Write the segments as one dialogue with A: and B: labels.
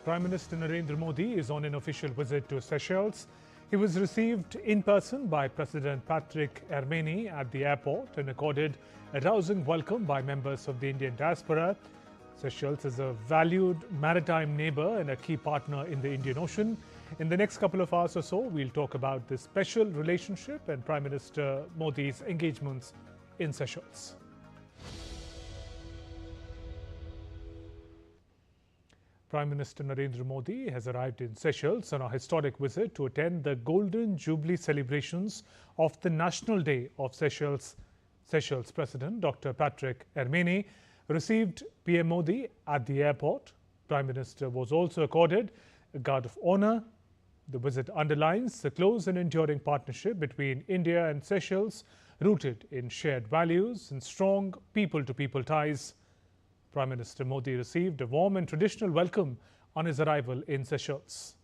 A: Prime Minister Narendra Modi is on an official visit to Seychelles. He was received in person by President Patrick Hermeni at the airport and accorded a rousing welcome by members of the Indian diaspora. Seychelles is a valued maritime neighbor and a key partner in the Indian Ocean. In the next couple of hours or so, we'll talk about this special relationship and Prime Minister Modi's engagements in Seychelles. Prime Minister Narendra Modi has arrived in Seychelles on a historic visit to attend the Golden Jubilee celebrations of the National Day of Seychelles. Seychelles President Dr. Patrick Hermeni received PM Modi at the airport. Prime Minister was also accorded a guard of honor. The visit underlines the close and enduring partnership between India and Seychelles, rooted in shared values and strong people-to-people ties. Prime Minister Modi received a warm and traditional welcome on his arrival in Seychelles.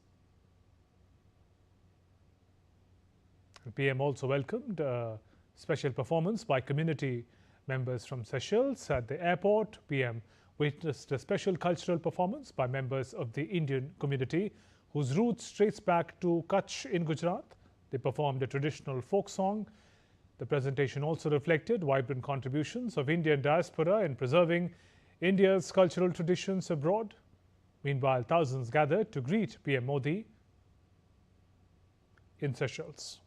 A: The PM also welcomed a special performance by community members from Seychelles. At the airport, PM witnessed a special cultural performance by members of the Indian community whose roots trace back to Kutch in Gujarat. They performed a traditional folk song. The presentation also reflected vibrant contributions of Indian diaspora in preserving India's cultural traditions abroad. Meanwhile, thousands gathered to greet PM Modi in Seychelles.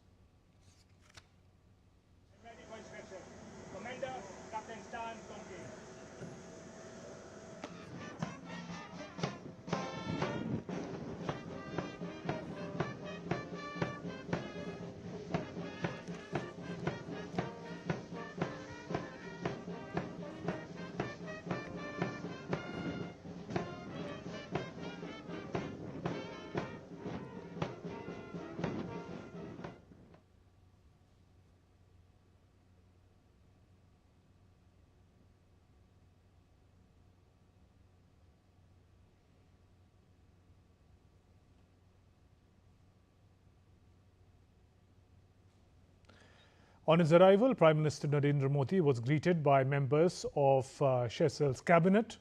A: On his arrival, Prime Minister Narendra Modi was greeted by members of Seychelles cabinet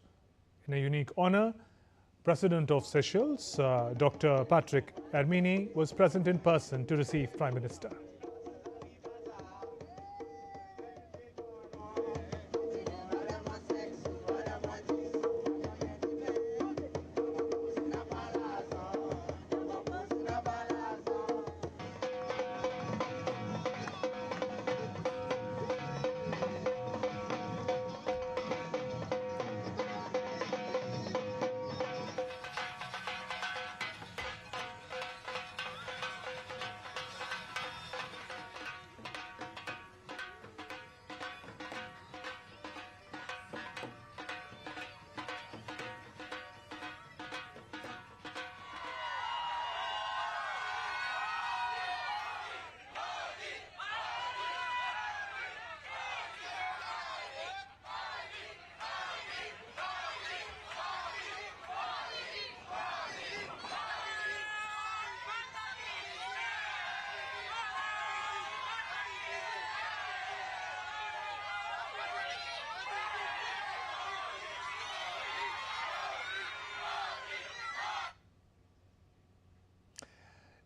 A: in a unique honor. President of Seychelles, Dr. Patrick Hermeni, was present in person to receive Prime Minister.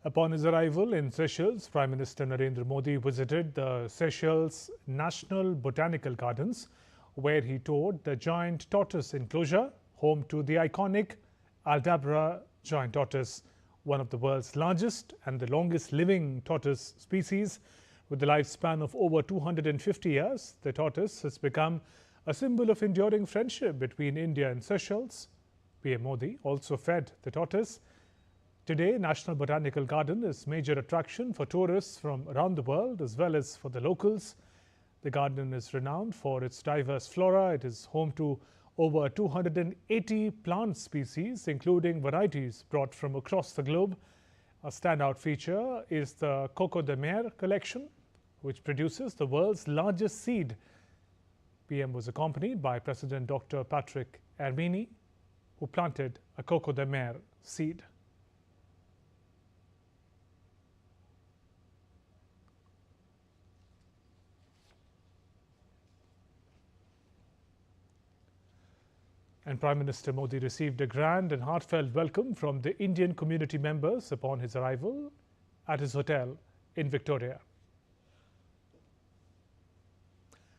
A: Upon his arrival in Seychelles, Prime Minister Narendra Modi visited the Seychelles National Botanical Gardens, where he toured the giant tortoise enclosure, home to the iconic Aldabra giant tortoise, one of the world's largest and the longest living tortoise species. With a lifespan of over 250 years, the tortoise has become a symbol of enduring friendship between India and Seychelles. PM Modi also fed the tortoise. Today, National Botanical Garden is a major attraction for tourists from around the world as well as for the locals. The garden is renowned for its diverse flora. It is home to over 280 plant species, including varieties brought from across the globe. A standout feature is the Coco de Mer collection, which produces the world's largest seed. PM was accompanied by President Dr. Patrick Hermeni, who planted a Coco de Mer seed. And Prime Minister Modi received a grand and heartfelt welcome from the Indian community members upon his arrival at his hotel in Victoria.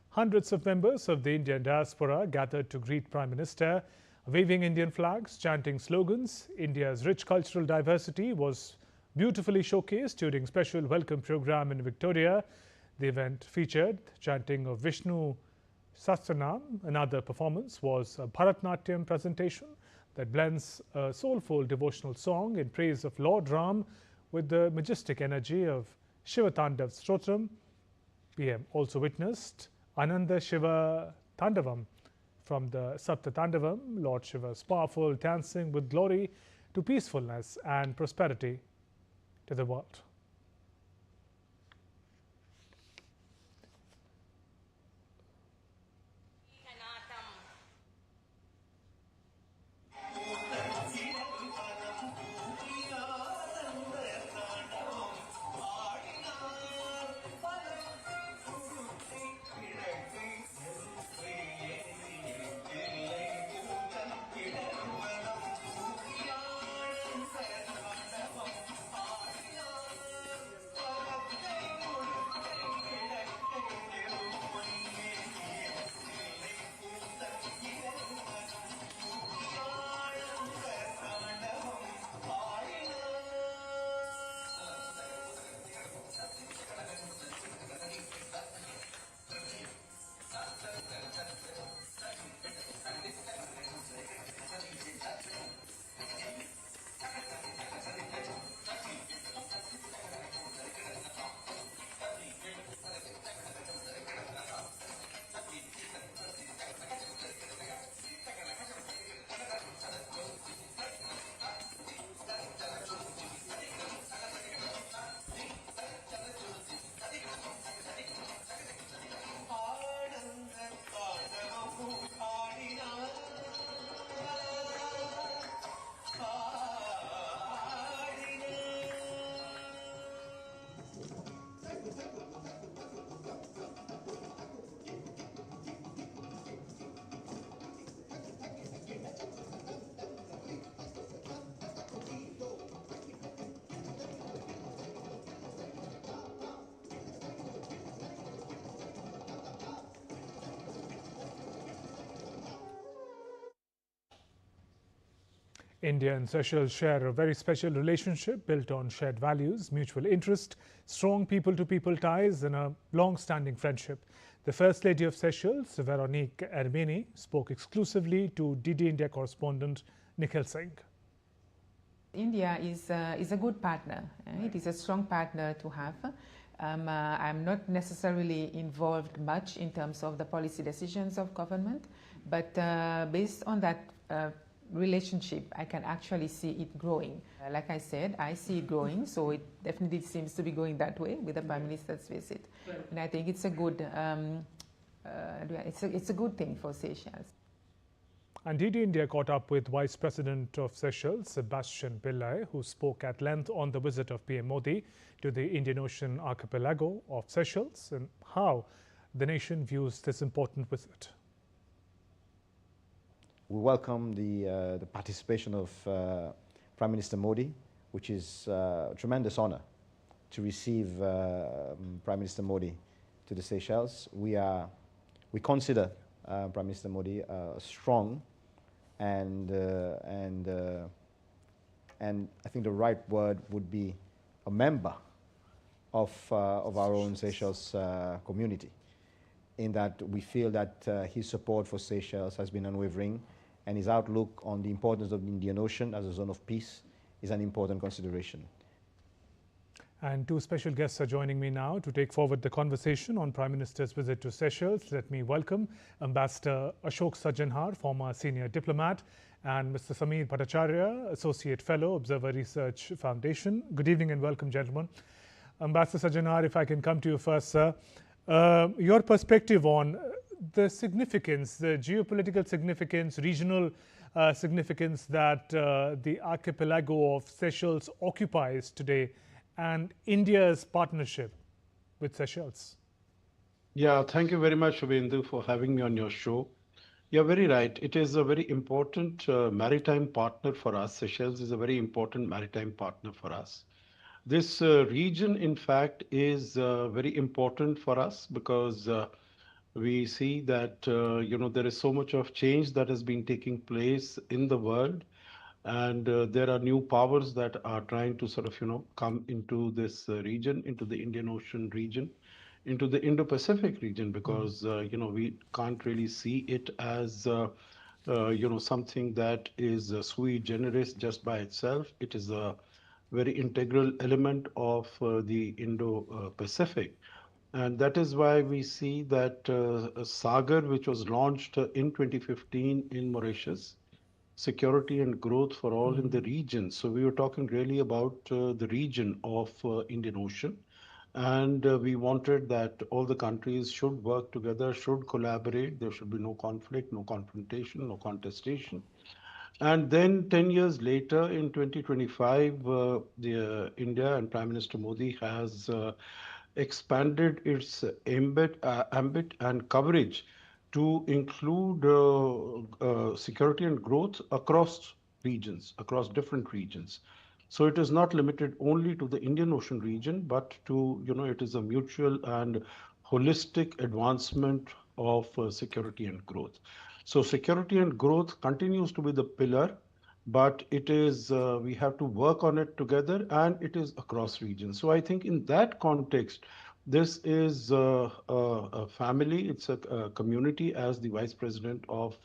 A: Hundreds of members of the Indian diaspora gathered to greet Prime Minister, waving Indian flags, chanting slogans. India's rich cultural diversity was beautifully showcased during special welcome program in Victoria. The event featured chanting of Vishnu Sahasranam. Another performance was a Bharatnatyam presentation that blends a soulful devotional song in praise of Lord Ram with the majestic energy of Shiva Tandav Stotram. PM also witnessed Ananda Shiva Tandavam from the Sapta Tandavam, Lord Shiva's powerful dancing with glory to peacefulness and prosperity to the world. India and Seychelles share a very special relationship built on shared values, mutual interest, strong people-to-people ties and a long-standing friendship. The First Lady of Seychelles, Veronique Hermini, spoke exclusively to DD India correspondent Nikhil Singh.
B: India is a good partner. It is a strong partner to have. I'm not necessarily involved much in terms of the policy decisions of government, but based on that relationship, I can actually see it growing. Like I said, I see it growing, so it definitely seems to be going that way with the Prime Minister's visit. Right. And I think it's a good, it's a good thing for Seychelles.
A: And DD India caught up with Vice President of Seychelles, Sebastian Pillai, who spoke at length on the visit of PM Modi to the Indian Ocean archipelago of Seychelles and how the nation views this important visit.
C: We welcome the participation of Prime Minister Modi, which is a tremendous honor to receive Prime Minister Modi to the Seychelles. We consider Prime Minister Modi strong and I think the right word would be a member of our own Seychelles community, in that we feel that his support for Seychelles has been unwavering, and his outlook on the importance of the Indian Ocean as a zone of peace is an important consideration.
A: And two special guests are joining me now to take forward the conversation on Prime Minister's visit to Seychelles. Let me welcome Ambassador Ashok Sajjanhar, former senior diplomat, and Mr. Sameer Bhattacharya, Associate Fellow, Observer Research Foundation. Good evening and welcome, gentlemen. Ambassador Sajjanhar, if I can come to you first, sir. Your perspective on the significance, the geopolitical significance, regional significance that the archipelago of Seychelles occupies today, and India's partnership with Seychelles.
D: Yeah, thank you very much, Shubhendu, for having me on your show. You're very right. It is a very important maritime partner for us. Seychelles is a very important maritime partner for us. This region, in fact, is very important for us because we see that there is so much of change that has been taking place in the world, and there are new powers that are trying to sort of come into this region, into the Indian Ocean region, into the Indo-Pacific region, because we can't really see it as something that is sui generis just by itself. It is a very integral element of the Indo-Pacific. And that is why we see that Sagar, which was launched in 2015 in Mauritius, security and growth for all in the region. So we were talking really about the region of Indian Ocean, and we wanted that all the countries should work together, should collaborate. There should be no conflict, no confrontation, no contestation. And then 10 years later, in 2025, India and Prime Minister Modi has expanded its ambit and coverage to include security and growth across regions, across different regions. So it is not limited only to the Indian Ocean region, but to, it is a mutual and holistic advancement of security and growth. So security and growth continues to be the pillar, but it is we have to work on it together, and it is across regions. So I think in that context, this is a family, it's a community, as the Vice President of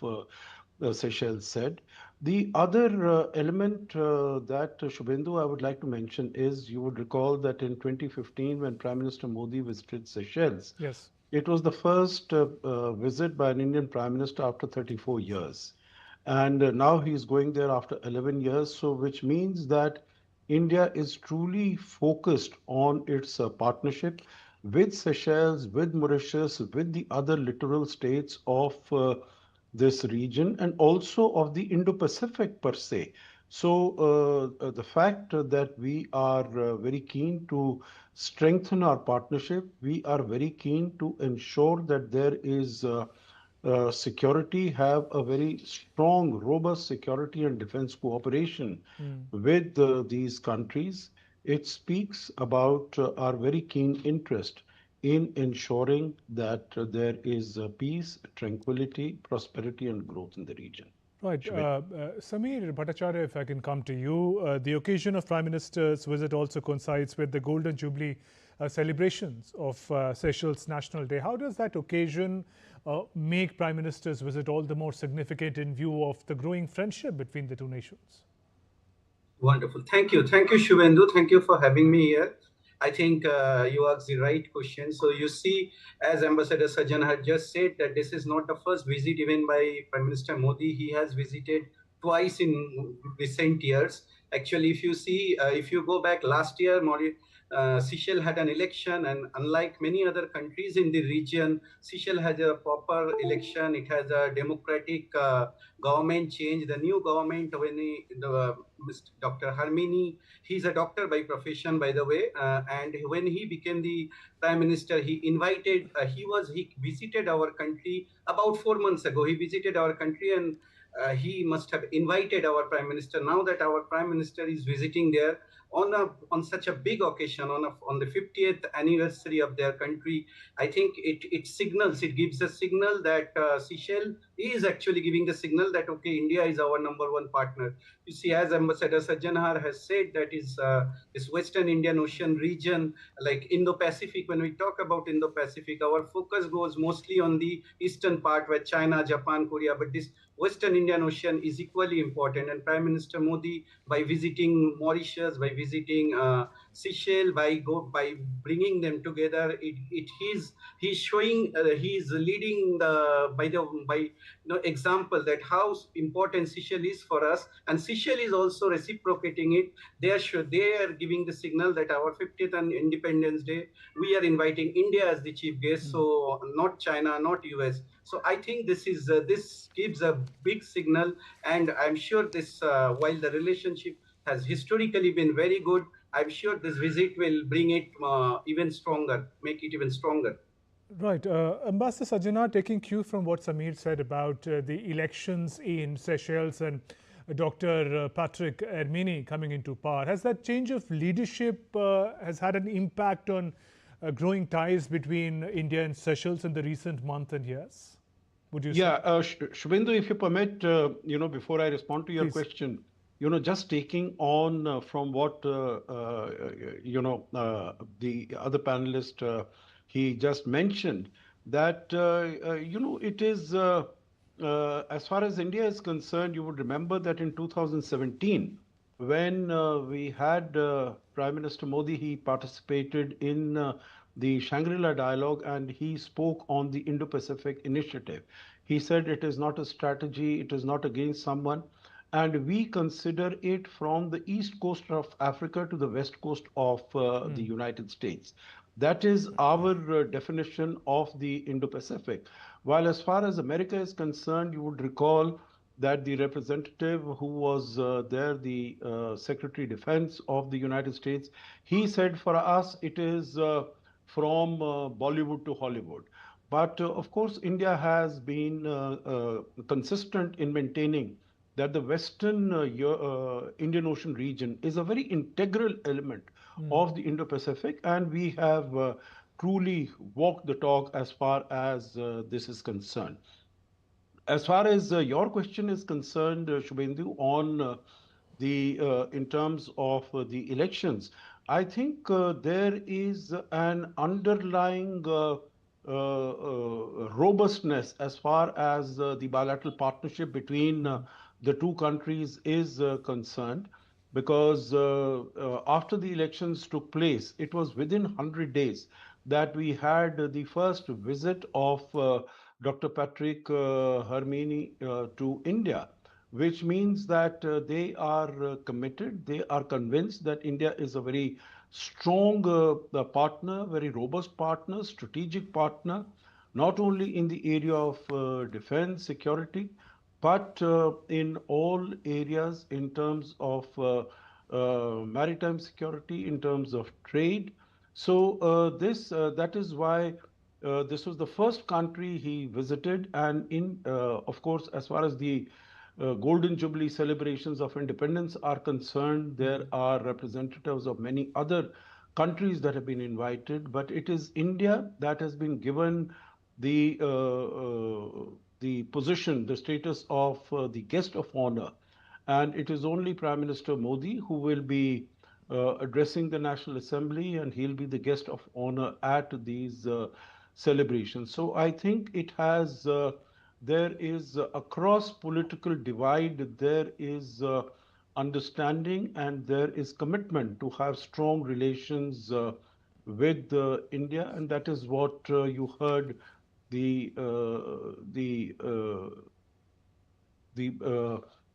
D: Seychelles said. The other element that Shubhendu I would like to mention is, you would recall that in 2015, when Prime Minister Modi visited Seychelles,
A: Yes.
D: it was the first visit by an Indian Prime Minister after 34 years. And now he's going there after 11 years. So, which means that India is truly focused on its partnership with Seychelles, with Mauritius, with the other littoral states of this region, and also of the Indo-Pacific per se. So, the fact that we are very keen to strengthen our partnership, we are very keen to ensure that there is security, have a very strong, robust security and defense cooperation with these countries. It speaks about our very keen interest in ensuring that there is peace, tranquility, prosperity, and growth in the region.
A: Right.
D: Shubhendu.
A: Samir Bhattacharya, if I can come to you, the occasion of Prime Minister's visit also coincides with the Golden Jubilee celebrations of Seychelles National Day. How does that occasion make Prime Minister's visit all the more significant in view of the growing friendship between the two nations?
E: Wonderful. Thank you. Thank you, Shubhendu. Thank you for having me here. I think you asked the right question. So you see, as Ambassador Sajjan had just said, that this is not the first visit even by Prime Minister Modi. He has visited twice in recent years. Actually, if you see, if you go back last year, Seychelles had an election, and unlike many other countries in the region, Seychelles has a proper election. It has a democratic government change. The new government, when Dr. Harmini, he's a doctor by profession, by the way, and when he became the prime minister, he invited, he visited our country about 4 months ago. He visited our country, and he must have invited our prime minister. Now that our prime minister is visiting there on such a big occasion, on the 50th anniversary of their country, I think it gives a signal that Seychelles is actually giving the signal that, okay, India is our number one partner. You see, as Ambassador Sajjanhar has said, that is this Western Indian Ocean region, like Indo-Pacific. When we talk about Indo-Pacific, our focus goes mostly on the eastern part, where China, Japan, Korea, but this Western Indian Ocean is equally important. And Prime Minister Modi, by visiting Mauritius, by visiting Seychelles, by bringing them together, he's showing, he's leading by example that how important Seychelles is for us, and Seychelles is also reciprocating it. They are giving the signal that our 50th and Independence Day, we are inviting India as the chief guest, so not China, not US. So I think this gives a big signal, and I'm sure this while the relationship has historically been very good, I'm sure this visit will bring it even stronger, make it even stronger.
A: Right. Ambassador Sajana, taking cue from what Samir said about the elections in Seychelles and Dr. Patrick Ermini coming into power, has that change of leadership has had an impact on growing ties between India and Seychelles in the recent month and years? Would you say?
D: Yeah, Shubhendu, if you permit, before I respond to your
A: Please.
D: question, just taking on from what, the other panelist, he just mentioned, that, it is, as far as India is concerned, you would remember that in 2017, when we had Prime Minister Modi, he participated in the Shangri-La dialogue and he spoke on the Indo-Pacific initiative. He said it is not a strategy, it is not against someone, and we consider it from the east coast of Africa to the west coast of the United States. That is our definition of the Indo-Pacific. While as far as America is concerned, you would recall that the representative who was there, the Secretary of Defense of the United States, he said for us it is from Bollywood to Hollywood. But of course, India has been consistent in maintaining that the Western Indian Ocean region is a very integral element of the Indo-Pacific, and we have truly walked the talk as far as this is concerned. As far as your question is concerned, Shubhendu, on the in terms of the elections, I think there is an underlying robustness as far as the bilateral partnership between the two countries is concerned, because after the elections took place, it was within 100 days that we had the first visit of Dr. Patrick Hermini to India, which means that they are committed, they are convinced that India is a very strong partner, very robust partner, strategic partner, not only in the area of defense, security, but in all areas in terms of maritime security, in terms of trade. So that is why this was the first country he visited, and of course, as far as the Golden Jubilee celebrations of independence are concerned, there are representatives of many other countries that have been invited, but it is India that has been given the position, the status of the guest of honor, and it is only Prime Minister Modi who will be addressing the National Assembly, and he'll be the guest of honor at these celebrations. So I think it has. There is across political divide, there is understanding and there is commitment to have strong relations with India, and that is what you heard the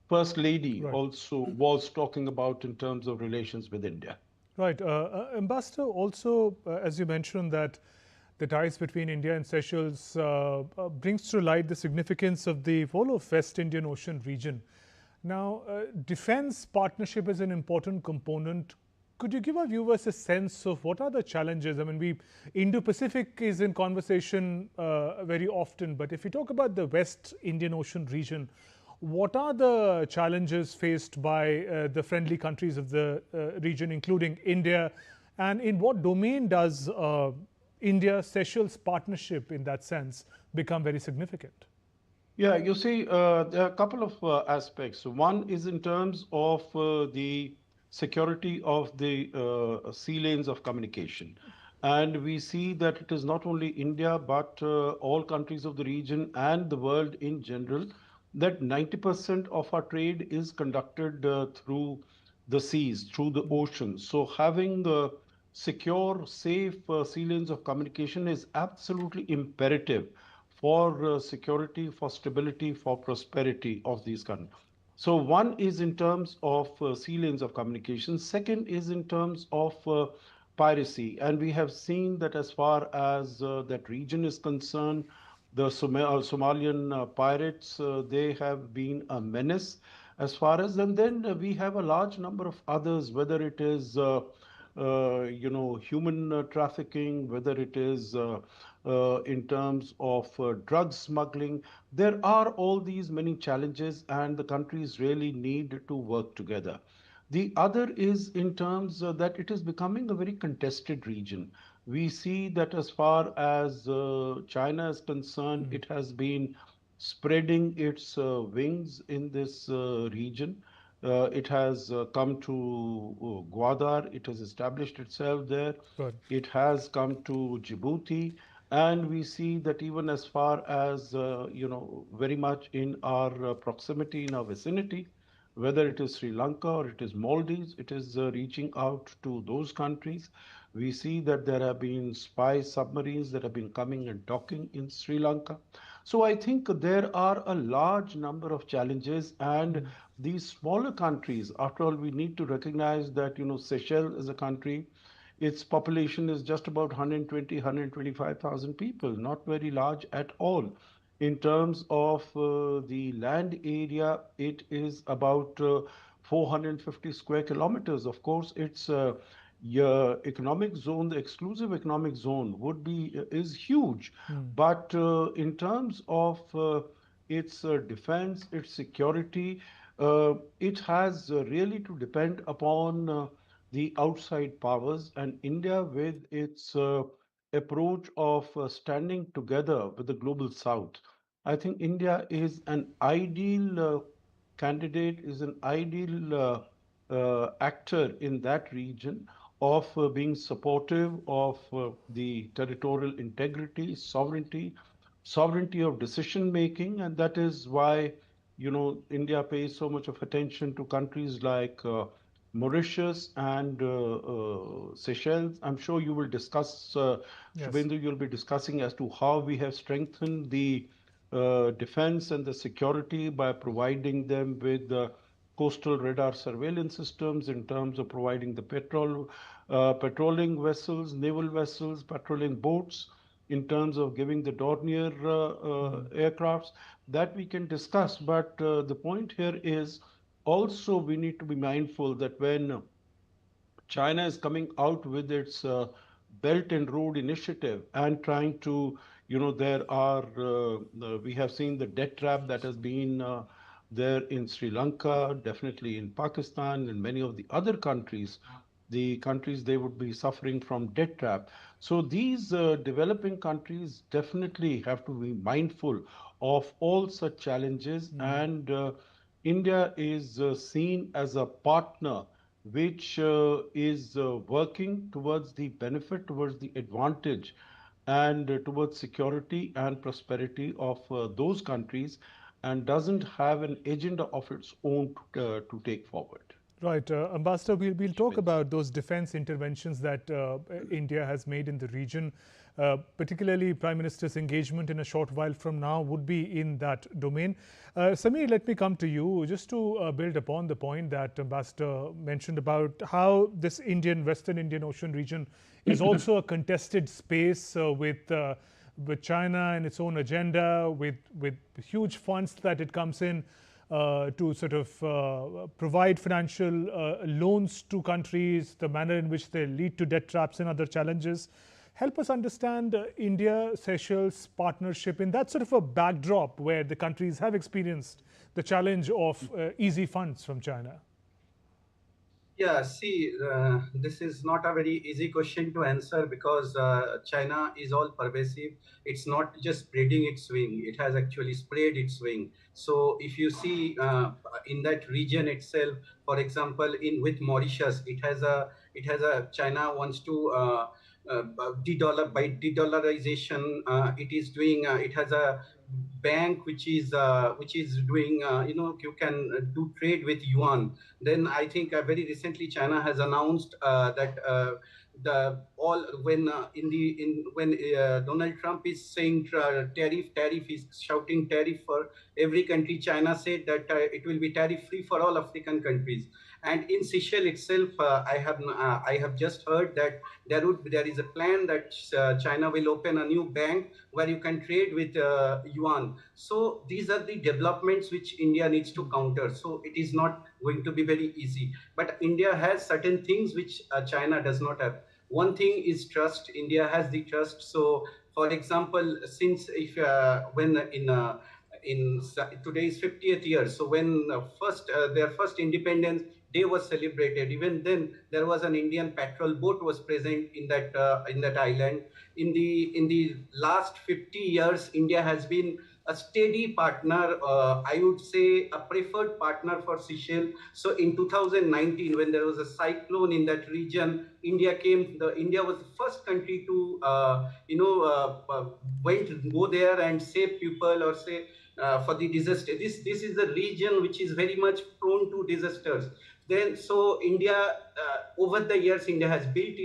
D: First Lady also was talking about in terms of relations with India.
A: Right. Ambassador, also, as you mentioned, that the ties between India and Seychelles brings to light the significance of the whole of West Indian Ocean region. Now, defense partnership is an important component. Could you give our viewers a sense of what are the challenges? I mean, Indo-Pacific is in conversation very often, but if you talk about the West Indian Ocean region, what are the challenges faced by the friendly countries of the region, including India, and in what domain does India-Seychelles partnership in that sense become very significant?
D: Yeah, you see, there are a couple of aspects. One is in terms of the security of the sea lanes of communication. And we see that it is not only India, but all countries of the region and the world in general, that 90% of our trade is conducted through the seas, through the oceans. So having secure, safe sea lanes of communication is absolutely imperative for security, for stability, for prosperity of these countries. So one is in terms of sea lanes of communication. Second is in terms of piracy. And we have seen that as far as that region is concerned, the Somalian pirates, they have been a menace as far as, and then we have a large number of others, whether it is human trafficking, whether it is in terms of drug smuggling. There are all these many challenges, and the countries really need to work together. The other is in terms that it is becoming a very contested region. We see that as far as China is concerned, it has been spreading its wings in this region. It has come to Gwadar, it has established itself there,
A: Good.
D: it has come to Djibouti, and we see that even as far as, very much in our proximity, in our vicinity, whether it is Sri Lanka or it is Maldives, it is reaching out to those countries. We see that there have been spy submarines that have been coming and docking in Sri Lanka. So I think there are a large number of challenges, and these smaller countries, after all, we need to recognize that, Seychelles is a country, its population is just about 120, 125,000 people, not very large at all. In terms of the land area, it is about 450 square kilometers. Of course, its your economic zone, the exclusive economic zone, would be is huge. But in terms of its defense, its security, it has really to depend upon the outside powers, and India, with its approach of standing together with the global south, I think India is an ideal candidate, is an ideal actor in that region of being supportive of the territorial integrity, sovereignty of decision making, and that is why, India pays so much of attention to countries like Mauritius and Seychelles. I'm sure you will discuss,
A: Yes.
D: Shubhendu, you'll be discussing as to how we have strengthened the defense and the security by providing them with coastal radar surveillance systems, in terms of providing the patrolling vessels, naval vessels, patrolling boats, in terms of giving the Dornier aircrafts, that we can discuss. But the point here is also we need to be mindful that when China is coming out with its Belt and Road Initiative and trying to, there are, we have seen the debt trap that has been there in Sri Lanka, definitely in Pakistan and many of the other countries. The countries, they would be suffering from debt trap. So these developing countries definitely have to be mindful of all such challenges, and India is seen as a partner which is working towards the benefit, towards the advantage, and towards security and prosperity of those countries, and doesn't have an agenda of its own to take forward.
A: Right. Ambassador, we'll talk about those defense interventions that India has made in the region. Particularly, Prime Minister's engagement in a short while from now would be in that domain. Samir, let me come to you just to build upon the point that Ambassador mentioned about how this Western Indian Ocean region is also a contested space with China and its own agenda, with huge funds that it comes in to sort of provide financial loans to countries, the manner in which they lead to debt traps and other challenges. Help us understand India-Seychelles partnership in that sort of a backdrop where the countries have experienced the challenge of easy funds from China.
E: Yeah, see, this is not a very easy question to answer because China is all pervasive. It's not just spreading its wing; it has actually spread its wing. So, if you see in that region itself, for example, in with Mauritius, it has a China wants to de-dollarization. It is doing. It has a bank which is doing you can do trade with yuan. Then I think very recently China has announced that the all when when Donald Trump is saying tariff is shouting tariff for every country. China said that it will be tariff free for all African countries. And in Seychelles itself, I have just heard that there is a plan that China will open a new bank where you can trade with yuan. So these are the developments which India needs to counter. So it is not going to be very easy. But India has certain things which China does not have. One thing is trust. India has the trust. So, for example, since if when in today's 50th year, so when their first independence day was celebrated, even then there was an Indian patrol boat was present in that island. In the last 50 years, India has been a steady partner, I would say a preferred partner for Seychelles. So in 2019, when there was a cyclone in that region, India was the first country to, go there and save people, or say, for the disaster. This is the region which is very much prone to disasters. Then, so India, over the years, India has built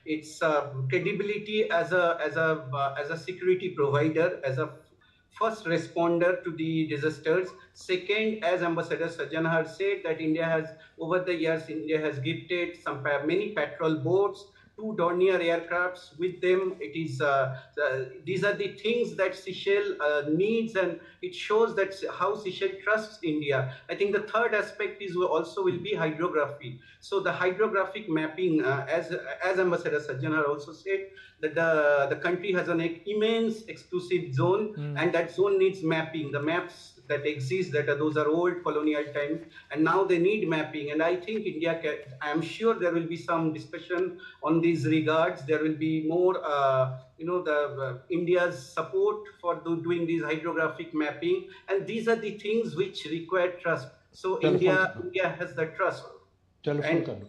E: its credibility as a security provider, as a first responder to the disasters. Second, as Ambassador Sajjan has said, that over the years, India has gifted many patrol boats, two Dornier aircrafts with them. These are the things that Seychelles needs, and it shows that how Seychelles trusts India. I think the third aspect is also will be hydrography. So the hydrographic mapping, as Ambassador Sajjan also said, that the country has an immense exclusive zone, and that zone needs mapping. The maps that exist, those are old colonial times, and now they need mapping. And I think I am sure there will be some discussion on these regards. There will be more, India's support for doing these hydrographic mapping, and these are the things which require trust. So India has the trust. And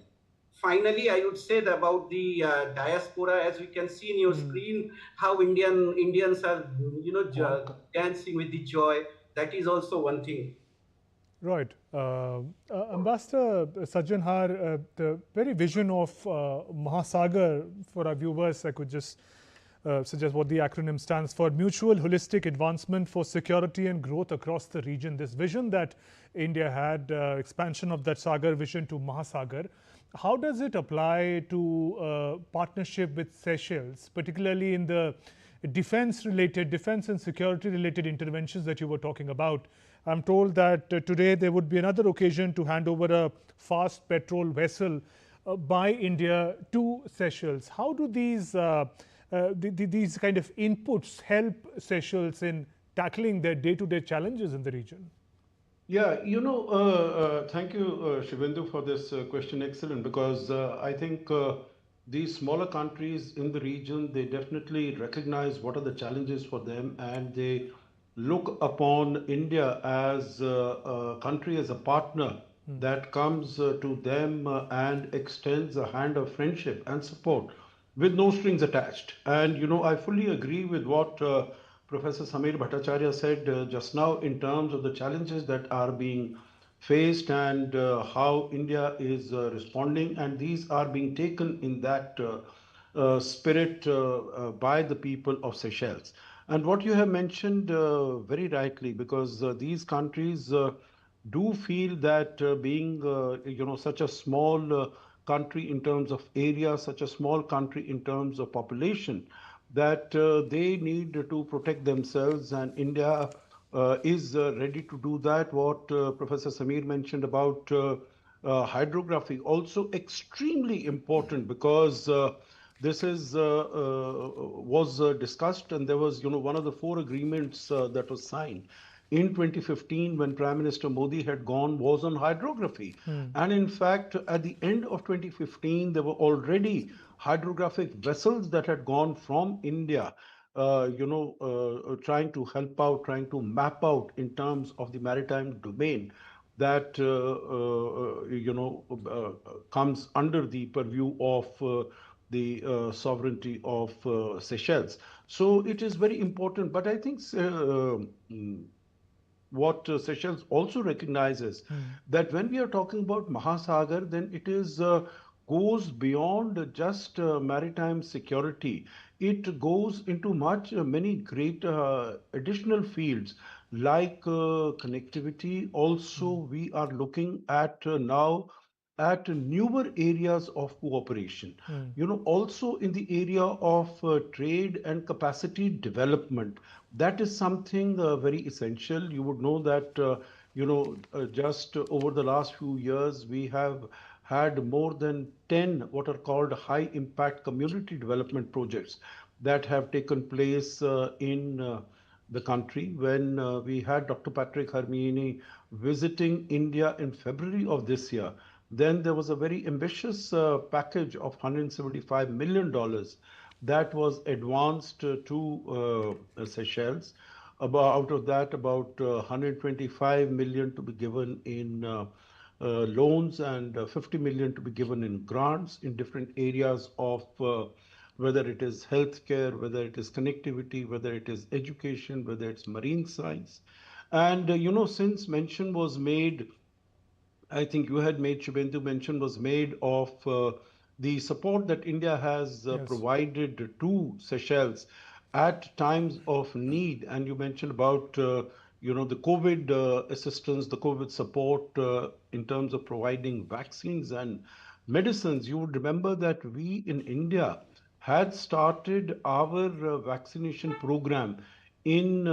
E: finally, I would say that about the diaspora, as we can see in your screen, how Indians are, dancing with the joy. That is also one thing.
A: Right. Ambassador Sajjan Har, the very vision of Mahasagar, for our viewers, I could just suggest what the acronym stands for: Mutual Holistic Advancement for Security and Growth Across the Region. This vision that India had, expansion of that Sagar vision to Mahasagar, how does it apply to partnership with Seychelles, particularly in the defense and security related interventions that you were talking about? I'm told that today there would be another occasion to hand over a fast petrol vessel by India to Seychelles. How do these these kind of inputs help Seychelles in tackling their day-to-day challenges in the region?
D: Yeah, thank you, Shivendu, for this question. Excellent, because I think these smaller countries in the region, they definitely recognize what are the challenges for them, and they look upon India as a country, as a partner that comes to them and extends a hand of friendship and support with no strings attached. And I fully agree with what Professor Samir Bhattacharya said just now in terms of the challenges that are being faced, and how India is responding, and these are being taken in that spirit by the people of Seychelles. And what you have mentioned very rightly, because these countries do feel that being such a small country in terms of area, such a small country in terms of population, that they need to protect themselves, and India is ready to do that. What Professor Samir mentioned about hydrography, also extremely important, because this is was discussed, and there was one of the four agreements that was signed in 2015 when Prime Minister Modi had gone, was on hydrography. And in fact, at the end of 2015, there were already hydrographic vessels that had gone from India, trying to help out, trying to map out in terms of the maritime domain that comes under the purview of the sovereignty of Seychelles. So it is very important. But I think what Seychelles also recognizes, that when we are talking about Mahasagar, then it is goes beyond just maritime security. It goes into many great additional fields like connectivity. Also, we are looking at now at newer areas of cooperation. Also in the area of trade and capacity development. That is something very essential. You would know that just over the last few years, we have had more than 10 what are called high impact community development projects that have taken place in the country. When we had Dr. Patrick Hermione visiting India in February of this year, then there was a very ambitious package of $175 million that was advanced to Seychelles. Out of that, about 125 million to be given in loans and 50 million to be given in grants in different areas of whether it is healthcare, whether it is connectivity, whether it is education, whether it's marine science. And since mention was made, I think you had made, Shubhendu, mention was made of the support that India has
A: Yes.
D: provided to Seychelles at times of need. And you mentioned about, the COVID assistance, the COVID support in terms of providing vaccines and medicines. You would remember that we in India had started our vaccination program in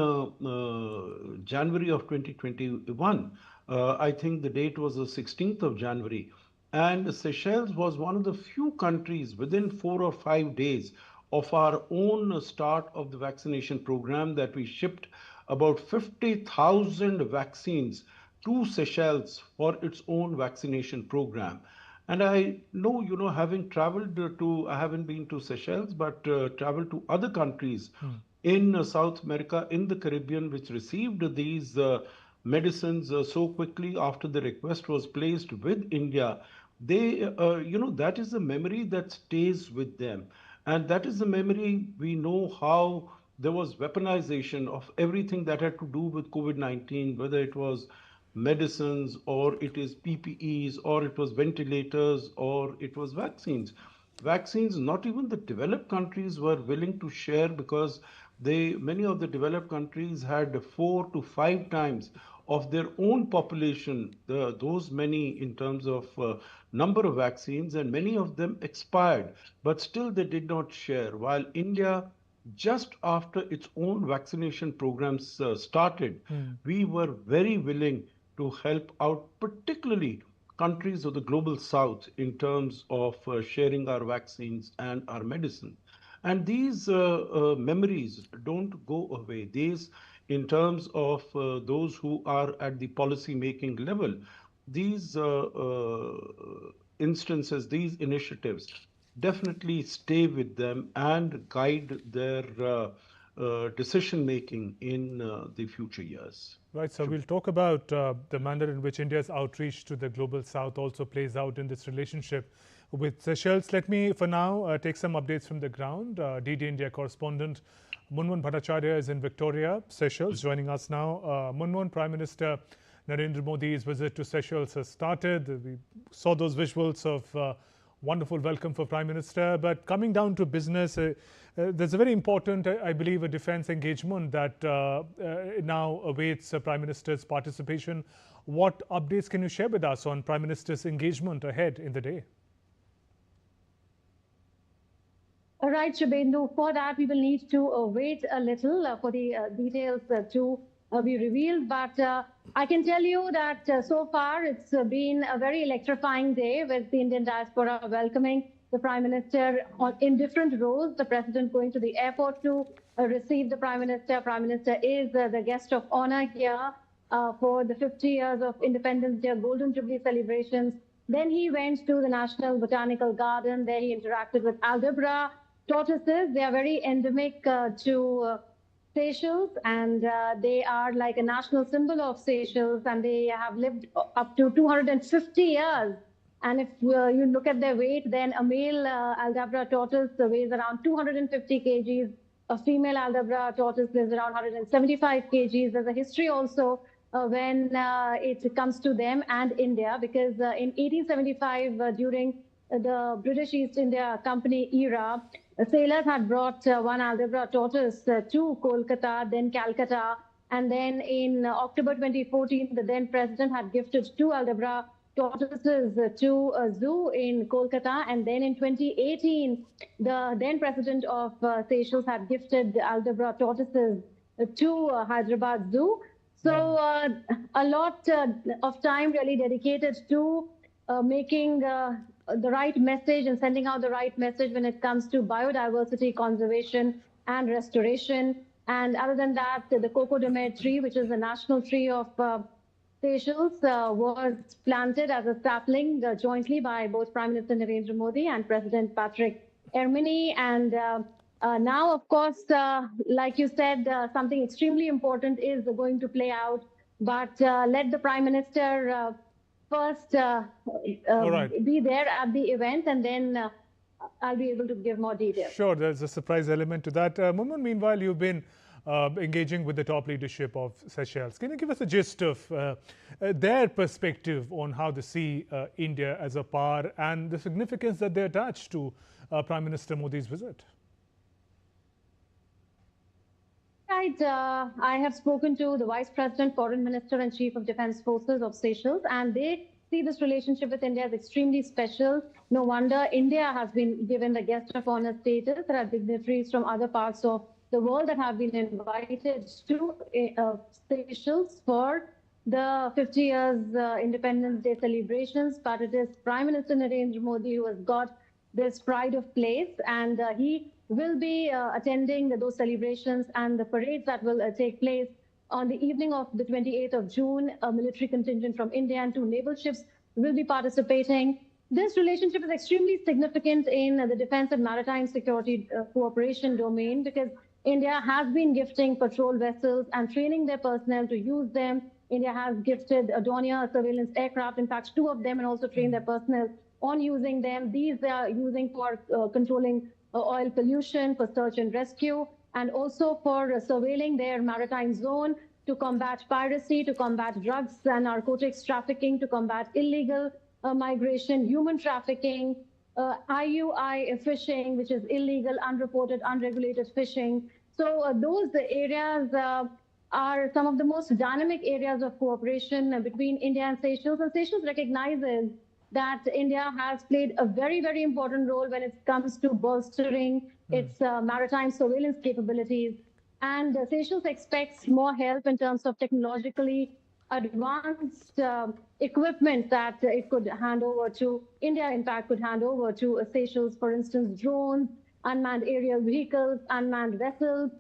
D: January of 2021. I think the date was the 16th of January. And Seychelles was one of the few countries within 4 or 5 days of our own start of the vaccination program that we shipped about 50,000 vaccines to Seychelles for its own vaccination program. And I know, having traveled I haven't been to Seychelles, but traveled to other countries in South America, in the Caribbean, which received these medicines so quickly after the request was placed with India. That is a memory that stays with them. And that is the memory we know how there was weaponization of everything that had to do with COVID-19, whether it was medicines or it is PPEs or it was ventilators or it was vaccines. Vaccines, not even the developed countries were willing to share because many of the developed countries had 4 to 5 times of their own population, those many in terms of number of vaccines, and many of them expired, but still they did not share. While India, just after its own vaccination programs started, we were very willing to help out, particularly countries of the global south, in terms of sharing our vaccines and our medicine. And these memories don't go away. These, in terms of those who are at the policy making level, these instances, these initiatives definitely stay with them and guide their decision making in the future years.
A: Right, so we'll talk about the manner in which India's outreach to the global south also plays out in this relationship with Seychelles. Let me, for now, take some updates from the ground. DD India correspondent Munmun Bhattacharya is in Victoria, Seychelles, joining us now. Munmun, Prime Minister Narendra Modi's visit to Seychelles has started. We saw those visuals of wonderful welcome for Prime Minister. But coming down to business, there's a very important, I believe, a defense engagement that now awaits Prime Minister's participation. What updates can you share with us on Prime Minister's engagement ahead in the day?
F: All right, Shubhendu, for that we will need to wait a little for the details to be revealed. But I can tell you that so far it's been a very electrifying day with the Indian diaspora welcoming the Prime Minister in different roles. The President going to the airport to receive the Prime Minister. Prime Minister is the guest of honor here for the 50 years of Independence Day Golden Jubilee celebrations. Then he went to the National Botanical Garden. There he interacted with Aldabra tortoises. They are very endemic to Seychelles, and they are like a national symbol of Seychelles, and they have lived up to 250 years. And if you look at their weight, then a male Aldabra tortoise weighs around 250 kgs. A female Aldabra tortoise weighs around 175 kgs. There's a history also when it comes to them and India, because in 1875, during the British East India Company era, sailors had brought one Aldabra tortoise to Kolkata, then Calcutta, and then in October 2014, the then president had gifted 2 Aldabra tortoises to a zoo in Kolkata, and then in 2018, the then president of Seychelles had gifted the Aldabra tortoises to Hyderabad Zoo. So a lot of time really dedicated to making the right message and sending out the right message when it comes to biodiversity conservation and restoration. And other than that, the cocoa de mer tree, which is the national tree of Seychelles, was planted as a sapling jointly by both Prime Minister Narendra Modi and President Patrick Herminy. And now, of course, like you said, something extremely important is going to play out. But let the Prime Minister first be there at the event, and then I'll be able to give more details.
A: Sure, there's a surprise element to that. Munmun, meanwhile, you've been engaging with the top leadership of Seychelles. Can you give us a gist of their perspective on how they see India as a power and the significance that they attach to Prime Minister Modi's visit?
F: Right. I have spoken to the Vice President, Foreign Minister and Chief of Defense Forces of Seychelles, and they see this relationship with India as extremely special. No wonder India has been given the guest of honor status. There are dignitaries from other parts of the world that have been invited to Seychelles for the 50 years Independence Day celebrations. But it is Prime Minister Narendra Modi who has got this pride of place, and he will be attending those celebrations and the parades that will take place on the evening of the 28th of June. A military contingent from India and 2 naval ships will be participating. This relationship is extremely significant in the defense and maritime security cooperation domain, because India has been gifting patrol vessels and training their personnel to use them. India has gifted Dornier surveillance aircraft, in fact 2 of them, and also trained their personnel on using them. These they are using for controlling oil pollution, for search and rescue, and also for surveilling their maritime zone to combat piracy, to combat drugs and narcotics trafficking, to combat illegal migration, human trafficking, IUI fishing, which is illegal, unreported, unregulated fishing. So those areas are some of the most dynamic areas of cooperation between India and Seychelles. And Seychelles recognizes that India has played a very, very important role when it comes to bolstering its maritime surveillance capabilities. And Seychelles expects more help in terms of technologically advanced equipment that it could hand over to India, in fact, could hand over to Seychelles, for instance, drones, unmanned aerial vehicles, unmanned vessels,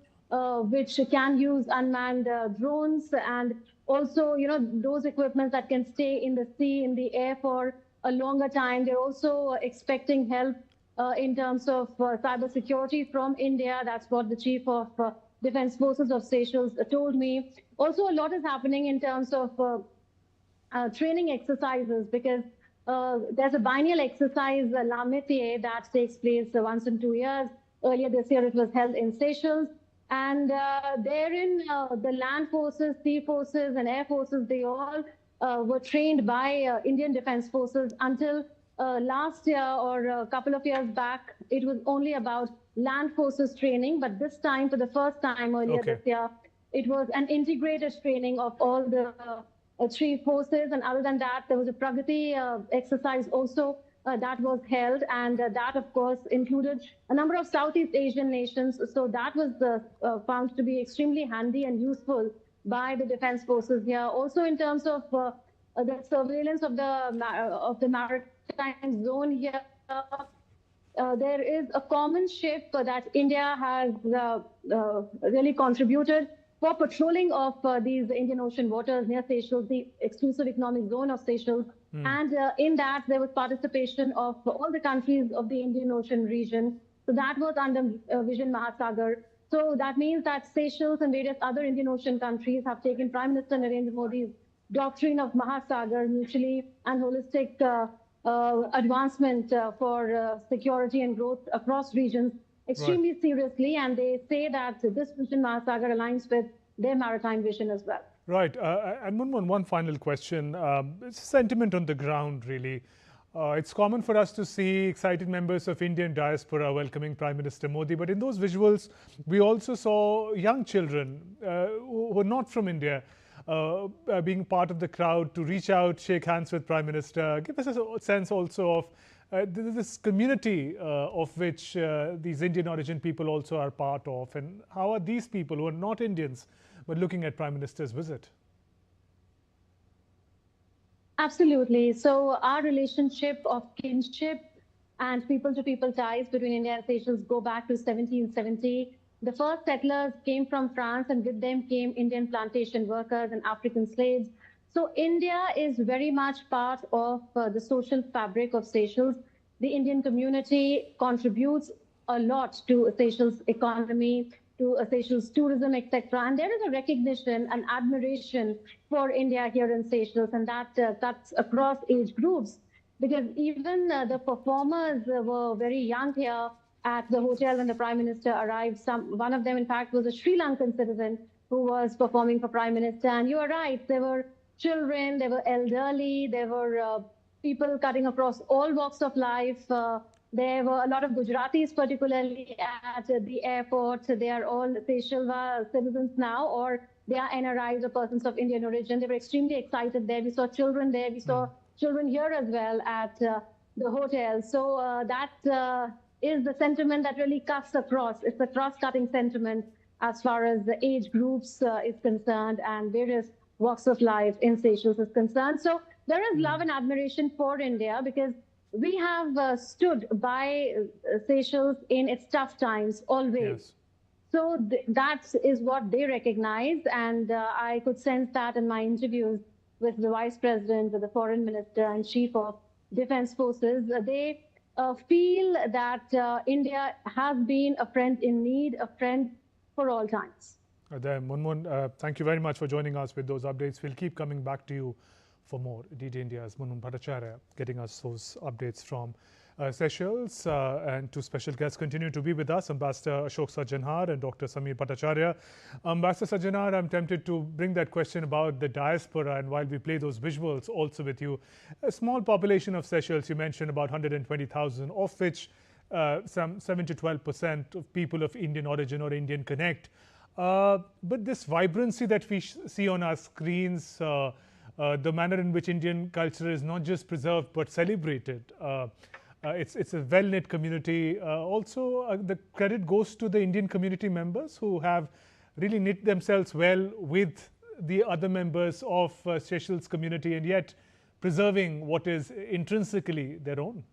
F: which can use unmanned drones, and also, you know, those equipment that can stay in the sea, in the air for a longer time. They're also expecting help in terms of cybersecurity from India. That's what the Chief of Defense Forces of Seychelles told me. Also, a lot is happening in terms of training exercises, because there's a biennial exercise, La Métier, that takes place once in 2 years. Earlier this year, it was held in Seychelles. And therein, the land forces, sea forces, and air forces, they all were trained by Indian Defense Forces. Until last year or a couple of years back, it was only about land forces training. But this time, for the first time earlier this year, it was an integrated training of all the 3 forces. And other than that, there was a Pragati exercise also that was held. And that, of course, included a number of Southeast Asian nations. So that was found to be extremely handy and useful by the defense forces here. Also, in terms of the surveillance of the maritime zone here, there is a common ship that India has really contributed for patrolling of these Indian Ocean waters near Seychelles, the exclusive economic zone of Seychelles. And in that, there was participation of all the countries of the Indian Ocean region. So that was under Vision Mahasagar. So that means that Seychelles and various other Indian Ocean countries have taken Prime Minister Narendra Modi's doctrine of Mahasagar, mutually and holistic advancement for security and growth across regions extremely seriously. And they say that this Vision Mahasagar aligns with their maritime vision as well.
A: Right. And one final question. It's sentiment on the ground, really. It's common for us to see excited members of Indian diaspora welcoming Prime Minister Modi. But in those visuals, we also saw young children who were not from India being part of the crowd to reach out, shake hands with Prime Minister. Give us a sense also of this community of which these Indian origin people also are part of. And how are these people who are not Indians but looking at Prime Minister's visit?
F: Absolutely. So our relationship of kinship and people-to-people ties between India and Seychelles go back to 1770. The first settlers came from France, and with them came Indian plantation workers and African slaves. So India is very much part of the social fabric of Seychelles. The Indian community contributes a lot to Seychelles' economy, to Seychelles' tourism, etc. And there is a recognition and admiration for India here in Seychelles, and that cuts across age groups. Because even the performers were very young here at the hotel when the Prime Minister arrived. One of them, in fact, was a Sri Lankan citizen who was performing for Prime Minister. And you are right, there were children, there were elderly, there were people cutting across all walks of life. There were a lot of Gujaratis, particularly at the airport. They are all Seychelles citizens now, or they are NRIs or persons of Indian origin. They were extremely excited there. We saw children there. We saw children here as well at the hotel. So that is the sentiment that really cuts across. It's a cross-cutting sentiment as far as the age groups is concerned and various walks of life in Seychelles is concerned. So there is love and admiration for India because we have stood by Seychelles in its tough times always.
A: Yes.
F: So that is what they recognize, and I could sense that in my interviews with the Vice President, with the Foreign Minister and Chief of Defense Forces. They feel that India has been a friend in need, a friend for all times.
A: Munmun, thank you very much for joining us with those updates. We'll keep coming back to you for more. DD India's Munmun Bhattacharya getting us those updates from Seychelles. And two special guests continue to be with us, Ambassador Ashok Sajjanhar and Dr. Sameer Bhattacharya. Ambassador Sajjanhar, I'm tempted to bring that question about the diaspora, and while we play those visuals also with you, a small population of Seychelles, you mentioned about 120,000, of which some 7 to 12% of people of Indian origin or Indian connect. But this vibrancy that we see on our screens, the manner in which Indian culture is not just preserved but celebrated. It's a well-knit community. Also, the credit goes to the Indian community members who have really knit themselves well with the other members of Seychelles community and yet preserving what is intrinsically their own.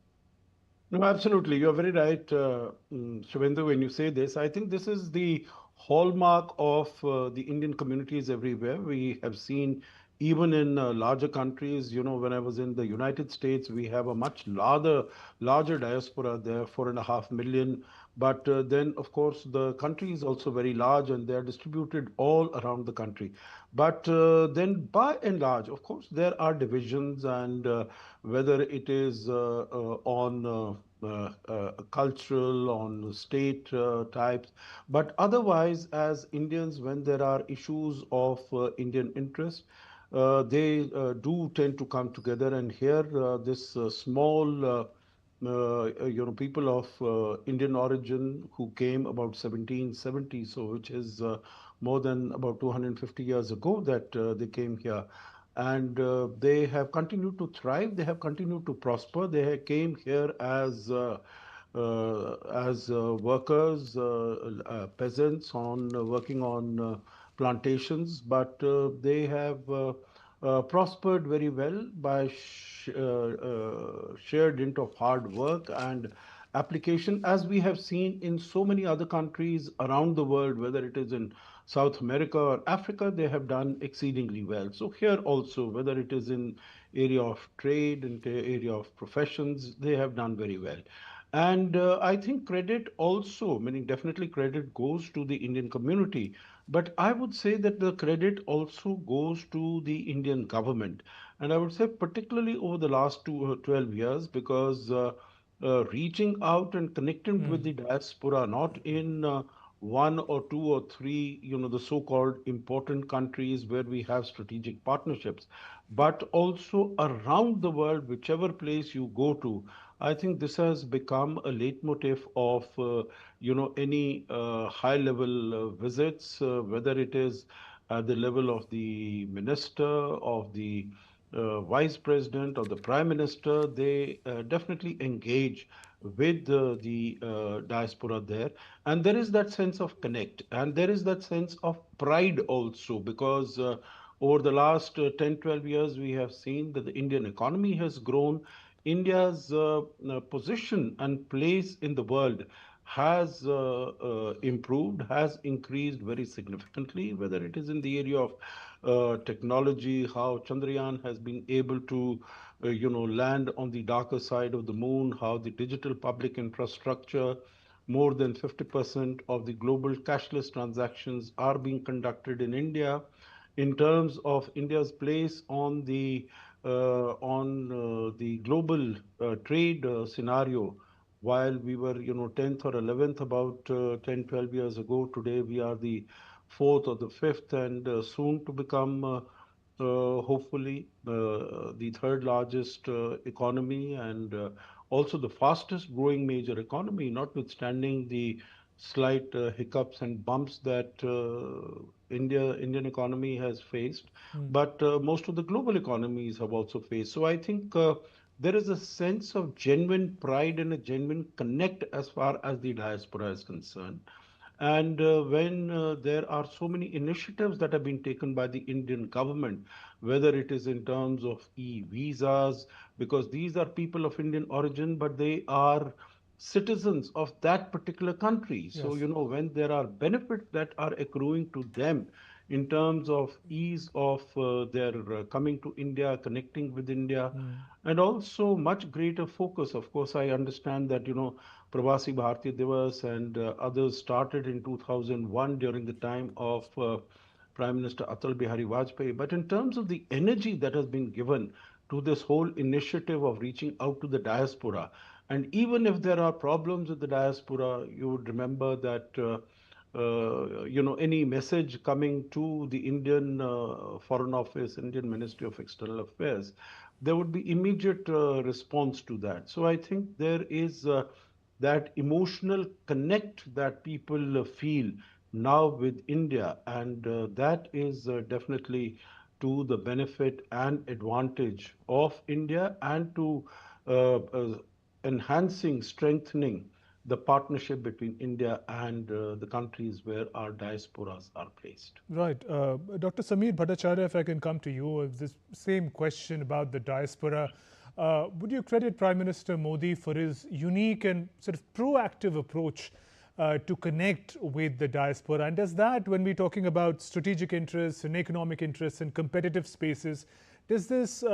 D: No, absolutely. You're very right, Shivendu, when you say this. I think this is the hallmark of the Indian communities everywhere. We have seen even in larger countries, when I was in the United States, we have a much larger diaspora there, 4.5 million. But then, of course, the country is also very large and they are distributed all around the country. But then, by and large, of course, there are divisions, and whether it is on cultural, on state types. But otherwise, as Indians, when there are issues of Indian interest, they do tend to come together. And here, this small people of Indian origin who came about 1770, so which is more than about 250 years ago that they came here. And they have continued to thrive, they have continued to prosper. They came here as workers, peasants working on plantations, but they have prospered very well by sheer dint of hard work and application, as we have seen in so many other countries around the world, whether it is in South America or Africa, they have done exceedingly well. So here also, whether it is in area of trade, in the area of professions, they have done very well. And I think credit also, meaning definitely credit goes to the Indian community, but I would say that the credit also goes to the Indian government. And I would say particularly over the last 12 years, because reaching out and connecting with the diaspora, not in one or two or three, the so-called important countries where we have strategic partnerships, but also around the world, whichever place you go to. I think this has become a leitmotif of, any high-level visits, whether it is at the level of the minister, of the vice president, or the prime minister. They definitely engage with the diaspora there. And there is that sense of connect, and there is that sense of pride also, because Over the last 10, 12 years, we have seen that the Indian economy has grown. India's position and place in the world has improved, has increased very significantly, whether it is in the area of technology, how Chandrayaan has been able to, land on the darker side of the moon, how the digital public infrastructure, more than 50% of the global cashless transactions are being conducted in India. In terms of India's place on the global trade scenario, while we were 10th or 11th about 10 12 years ago, today we are the fourth or the fifth, and soon to become hopefully the third largest economy, and also the fastest growing major economy, notwithstanding the slight hiccups and bumps that Indian economy has faced, but most of the global economies have also faced. So I think there is a sense of genuine pride and a genuine connect as far as the diaspora is concerned. And when there are so many initiatives that have been taken by the Indian government, whether it is in terms of e-visas, because these are people of Indian origin, but they are citizens of that particular country. So,
A: Yes.
D: when there are benefits that are accruing to them in terms of ease of their coming to India, connecting with India, and also much greater focus. Of course, I understand that, Pravasi Bharati Divas and others started in 2001 during the time of Prime Minister Atal Bihari Vajpayee. But in terms of the energy that has been given to this whole initiative of reaching out to the diaspora, and even if there are problems with the diaspora, you would remember that any message coming to the Indian Foreign Office, Indian Ministry of External Affairs, there would be immediate response to that. So I think there is that emotional connect that people feel now with India, and that is definitely to the benefit and advantage of India, and to enhancing, strengthening the partnership between India and the countries where our diasporas are placed.
A: Right. Dr. Sameer Bhattacharya, if I can come to you with this same question about the diaspora. Would you credit Prime Minister Modi for his unique and sort of proactive approach to connect with the diaspora? And does that, when we're talking about strategic interests and economic interests and competitive spaces, does this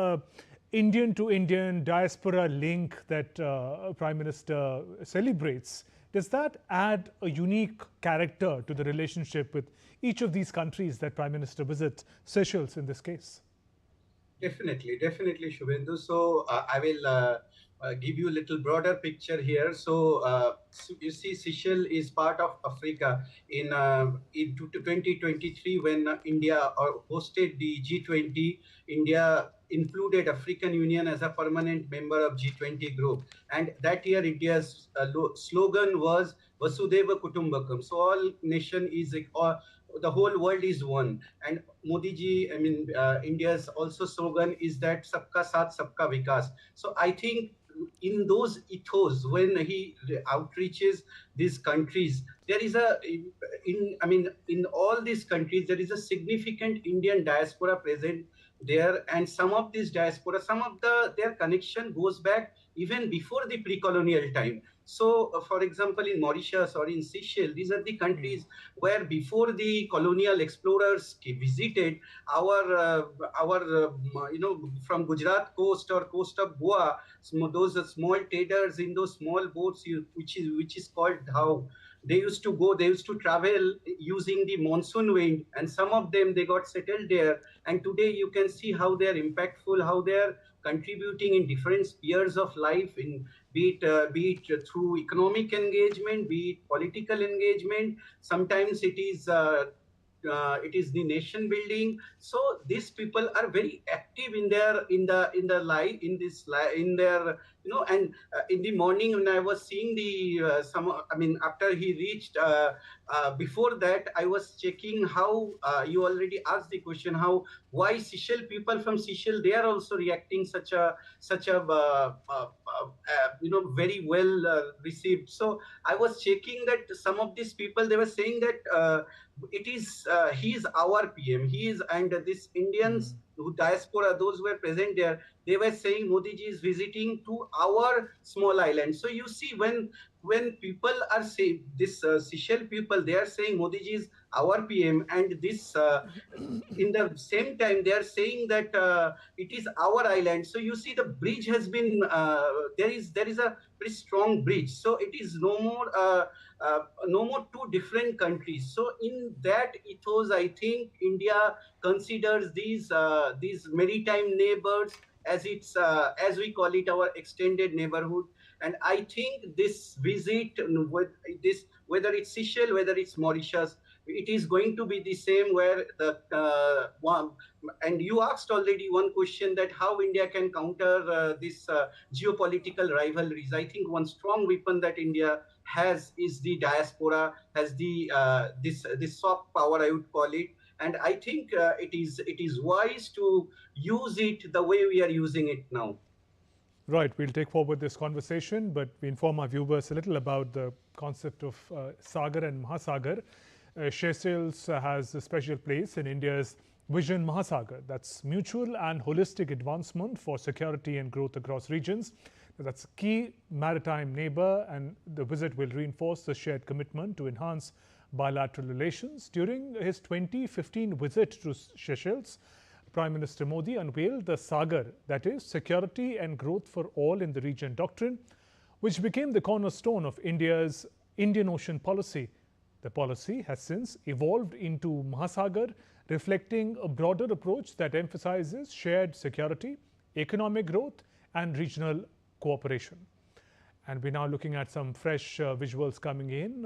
A: Indian to Indian diaspora link that Prime Minister celebrates, does that add a unique character to the relationship with each of these countries that Prime Minister visits, Seychelles in this case?
E: Definitely, Shubhendu. So I will give you a little broader picture here. So you see, Seychelles is part of Africa. In 2023, when India hosted the G20, India included African Union as a permanent member of G20 group. And that year, India's slogan was Vasudhaiva Kutumbakam. So all nation is the whole world is one. And Modi ji, India's also slogan is that Sabka Saath, Sabka Vikas. So I think in those ethos, when he outreaches these countries, there is in all these countries, there is a significant Indian diaspora present there. And some of these diaspora, their connection goes back even before the pre-colonial time. So, for example, in Mauritius or in Seychelles, these are the countries where before the colonial explorers visited from Gujarat coast or coast of Goa, those small traders in those small boats, which is called dhau. They used to travel using the monsoon wind, and some of them, they got settled there. And today you can see how they're impactful, how they're contributing in different spheres of life, be it through economic engagement, be it political engagement. Sometimes it is the nation building. So these people are very active in their life, in their And in the morning when I was seeing the after he reached, before that I was checking how, you already asked the question, how, why Seychelles people from Seychelles, they are also reacting such a very well received. So I was checking that some of these people, they were saying that it is he is our PM, he is, and this Indians who diaspora, those who were present there, they were saying Modi ji is visiting to our small island. So you see, when people are saying this, Seychelles people, they are saying Modi ji is our PM, and this in the same time they are saying that it is our island. So you see, the bridge has been, there is a very strong bridge. So it is no more two different countries. So in that ethos, I think India considers these maritime neighbors as its, as we call it, our extended neighborhood. And I think this visit, with this, whether it's Seychelles, whether it's Mauritius, it is going to be the same, where the one. And you asked already one question, that how India can counter this geopolitical rivalries. I think one strong weapon that India has is the diaspora, has the this soft power, I would call it. And I think it is wise to use it the way we are using it now.
A: Right, we'll take forward this conversation, but we inform our viewers a little about the concept of Sagar and Mahasagar. Seychelles has a special place in India's Vision Mahasagar. That's mutual and holistic advancement for security and growth across regions. That's a key maritime neighbor, and the visit will reinforce the shared commitment to enhance bilateral relations. During his 2015 visit to Seychelles, Prime Minister Modi unveiled the Sagar, that is, Security and Growth for All in the Region doctrine, which became the cornerstone of India's Indian Ocean policy. The policy has since evolved into Mahasagar, reflecting a broader approach that emphasizes shared security, economic growth, and regional cooperation. And we're now looking at some fresh visuals coming in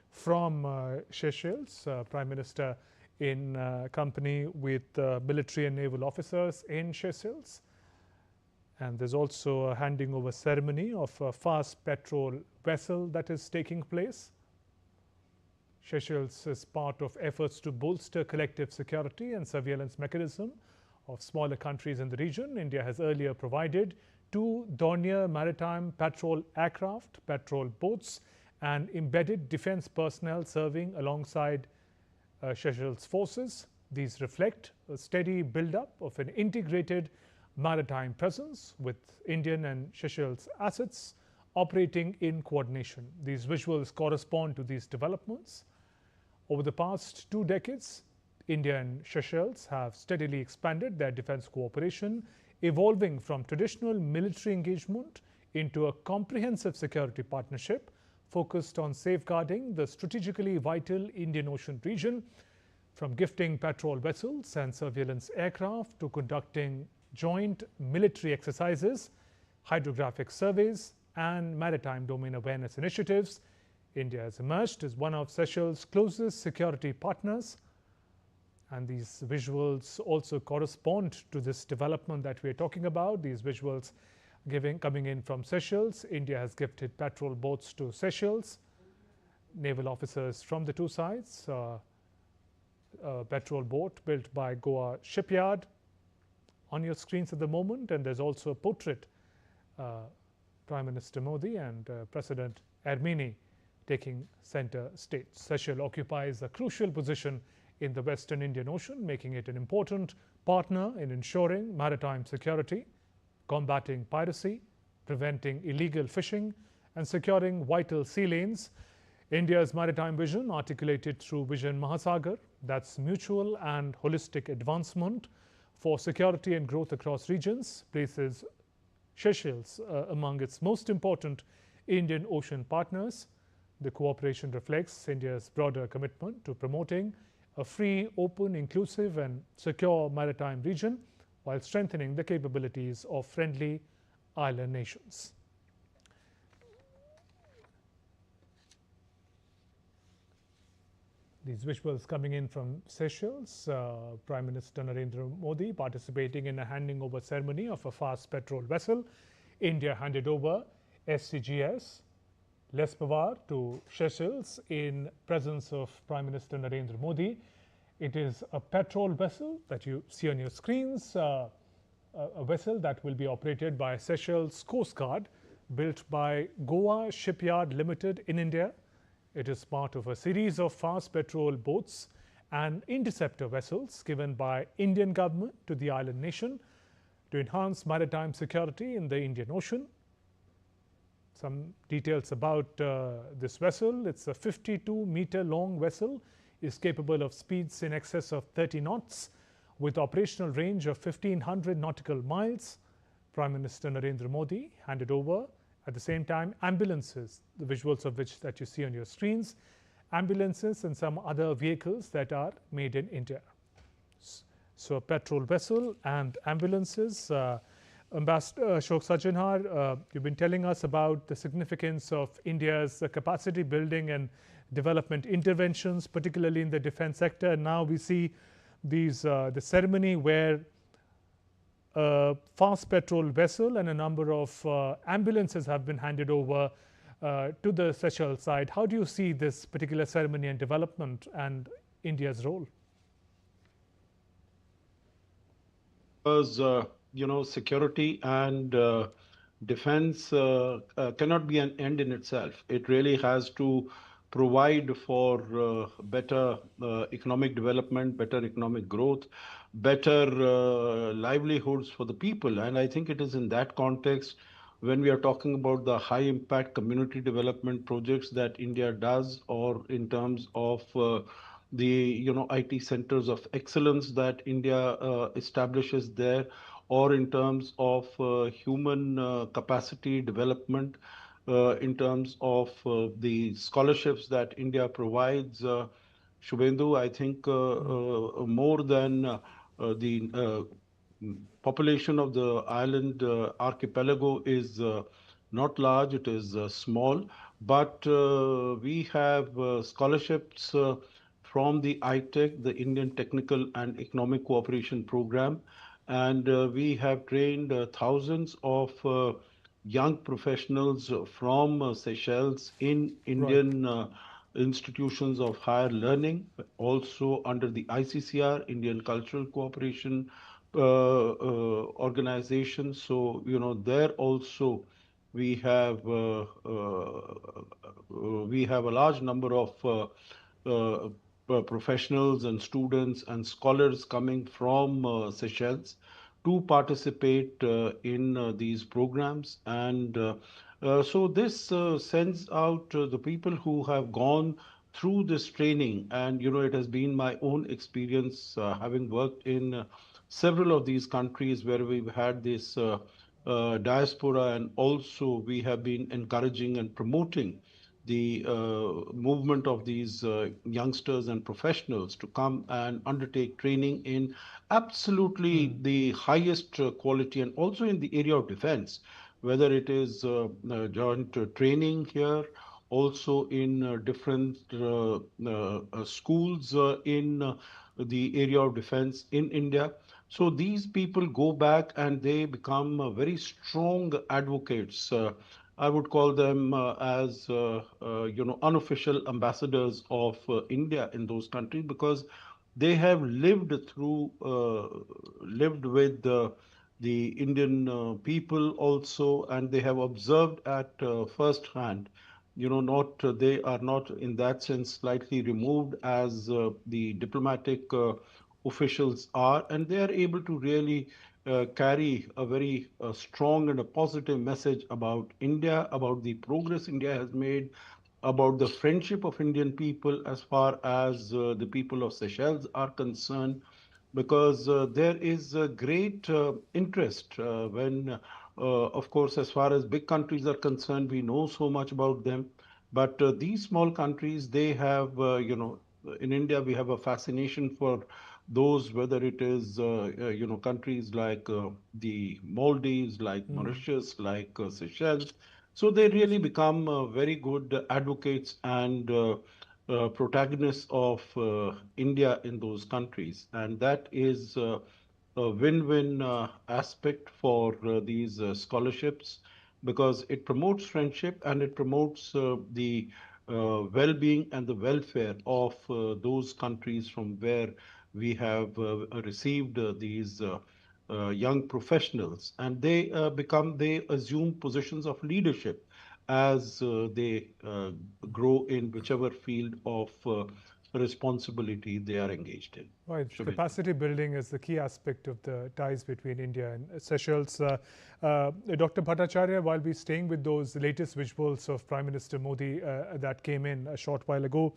A: from Seychelles. Prime Minister in company with military and naval officers in Seychelles. And there's also a handing over ceremony of a fast patrol vessel that is taking place. Seychelles is part of efforts to bolster collective security and surveillance mechanism of smaller countries in the region. India has earlier provided 2 Dornier maritime patrol aircraft, patrol boats, and embedded defense personnel serving alongside Seychelles forces. These reflect a steady build-up of an integrated maritime presence with Indian and Seychelles assets operating in coordination. These visuals correspond to these developments. Over the past 2 decades, India and Seychelles have steadily expanded their defense cooperation, evolving from traditional military engagement into a comprehensive security partnership focused on safeguarding the strategically vital Indian Ocean region, from gifting patrol vessels and surveillance aircraft to conducting joint military exercises, hydrographic surveys, and maritime domain awareness initiatives. India has emerged as one of Seychelles' closest security partners. And these visuals also correspond to this development that we are talking about. These visuals coming in from Seychelles. India has gifted patrol boats to Seychelles. Naval officers from the two sides. A patrol boat built by Goa Shipyard on your screens at the moment. And there's also a portrait, Prime Minister Modi and President Ermini taking center stage. Seychelles occupies a crucial position in the Western Indian Ocean, making it an important partner in ensuring maritime security, combating piracy, preventing illegal fishing, and securing vital sea lanes. India's maritime vision, articulated through Vision Mahasagar, that's mutual and holistic advancement for security and growth across regions, places Seychelles among its most important Indian Ocean partners. The cooperation reflects India's broader commitment to promoting a free, open, inclusive, and secure maritime region while strengthening the capabilities of friendly island nations. These visuals coming in from Seychelles, Prime Minister Narendra Modi participating in a handing over ceremony of a fast patrol vessel India handed over SCGS Lespovar to Seychelles in presence of Prime Minister Narendra Modi. It is a petrol vessel that you see on your screens, a vessel that will be operated by Seychelles Coast Guard, built by Goa Shipyard Limited in India. It is part of a series of fast petrol boats and interceptor vessels given by Indian government to the island nation to enhance maritime security in the Indian Ocean. Some details about this vessel. It's a 52-meter long vessel, is capable of speeds in excess of 30 knots with operational range of 1,500 nautical miles. Prime Minister Narendra Modi handed over at the same time ambulances, the visuals of which that you see on your screens, ambulances and some other vehicles that are made in India. So a petrol vessel and ambulances. Ambassador Ashok Sajanhar, you've been telling us about the significance of India's capacity building and development interventions, particularly in the defense sector. And now we see these the ceremony where a fast petrol vessel and a number of ambulances have been handed over to the Seychelles side. How do you see this particular ceremony and development and India's role?
D: Because security and defense cannot be an end in itself. It really has to provide for better economic development, better economic growth, better livelihoods for the people. And I think it is in that context, when we are talking about the high impact community development projects that India does, or in terms of the IT centers of excellence that India establishes there, or in terms of human capacity development, in terms of the scholarships that India provides. Shubhendu, I think more than the population of the island archipelago is not large, it is small, but we have scholarships from the ITEC, the Indian Technical and Economic Cooperation Program, and we have trained thousands of young professionals from Seychelles in Indian institutions of higher learning, also under the ICCR, Indian Cultural Cooperation organization. So, there also we have a large number of professionals and students and scholars coming from Seychelles to participate in these programs. And so this sends out the people who have gone through this training. And, it has been my own experience having worked in several of these countries where we've had this diaspora, and also we have been encouraging and promoting the movement of these youngsters and professionals to come and undertake training in absolutely the highest quality, and also in the area of defense, whether it is joint training here, also in different schools in the area of defense in India. So these people go back and they become very strong advocates. I would call them as unofficial ambassadors of India in those countries, because they have lived through, lived with the Indian people also, and they have observed at first hand. Not they are not in that sense slightly removed as the diplomatic officials are, and they are able to really carry a very strong and a positive message about India, about the progress India has made, about the friendship of Indian people as far as the people of Seychelles are concerned, because there is a great interest when, of course, as far as big countries are concerned, we know so much about them. But these small countries, they have, in India, we have a fascination for those, whether it is, countries like the Maldives, like Mauritius, like Seychelles. So they really become very good advocates and protagonists of India in those countries. And that is a win-win aspect for these scholarships. because it promotes friendship and it promotes the well-being and the welfare of those countries from where we have received these young professionals, and they assume positions of leadership as they grow in whichever field of responsibility they are engaged in.
A: Right.
D: Shubhendu.
A: Capacity building is the key aspect of the ties between India and Seychelles. Dr. Bhattacharya, while we're staying with those latest visuals of Prime Minister Modi that came in a short while ago,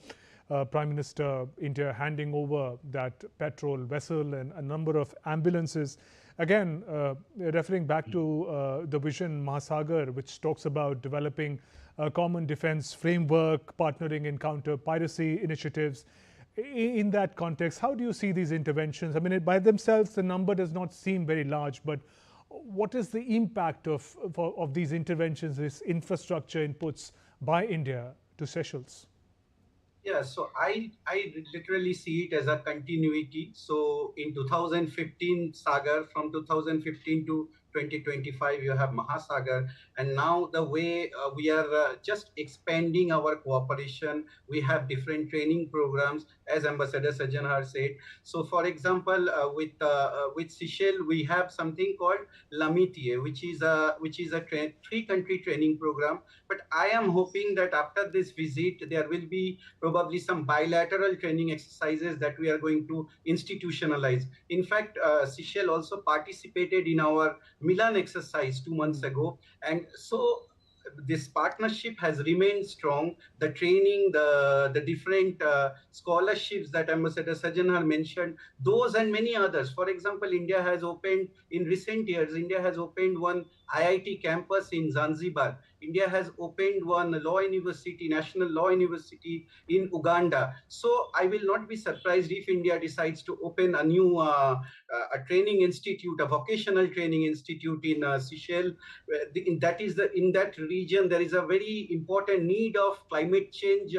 A: Prime Minister India handing over that petrol vessel and a number of ambulances. Again, referring back to the vision Mahasagar, which talks about developing a common defense framework, partnering in counter piracy initiatives. In that context, how do you see these interventions? I mean, by themselves, the number does not seem very large, but what is the impact of these interventions, these infrastructure inputs by India to Seychelles?
E: Yeah, so I literally see it as a continuity. So in 2015 Sagar, from 2015 to 2025, you have Mahasagar, and now the way we are just expanding our cooperation, we have different training programs, as Ambassador Sajanhar said. So, for example, with Seychelles, we have something called Lamitie, which is a three-country training program. But I am hoping that after this visit, there will be probably some bilateral training exercises that we are going to institutionalize. In fact, Seychelles also participated in our Milan exercise 2 months ago. And so this partnership has remained strong. The training, the different scholarships that Ambassador Sajanhar mentioned, those and many others. For example, India has opened in recent years, India has opened one IIT campus in Zanzibar. India has opened one law university, National Law University in Uganda. So I will not be surprised if India decides to open a new a training institute, a vocational training institute in Seychelles. In that region, there is a very important need of climate change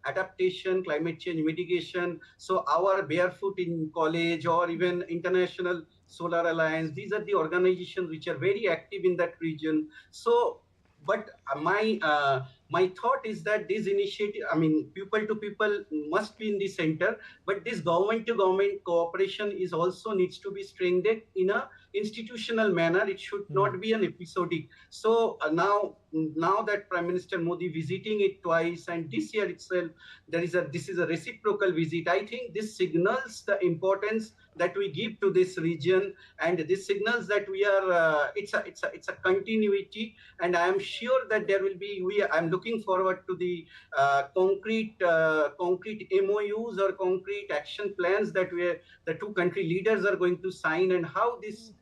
E: adaptation, climate change mitigation. So our Barefoot in College or even International Solar Alliance, these are the organizations which are very active in that region. So but my thought is that this initiative, I mean, people to people must be in the center, but this government to government cooperation is also needs to be strengthened in a institutional manner. It should not be an episodic. So now that Prime Minister Modi visiting it twice, and this year itself this is a reciprocal visit. I think this signals the importance that we give to this region, and this signals that we are it's a continuity. And I am sure that there will be I'm looking forward to the concrete MOUs or concrete action plans that the two country leaders are going to sign, and how these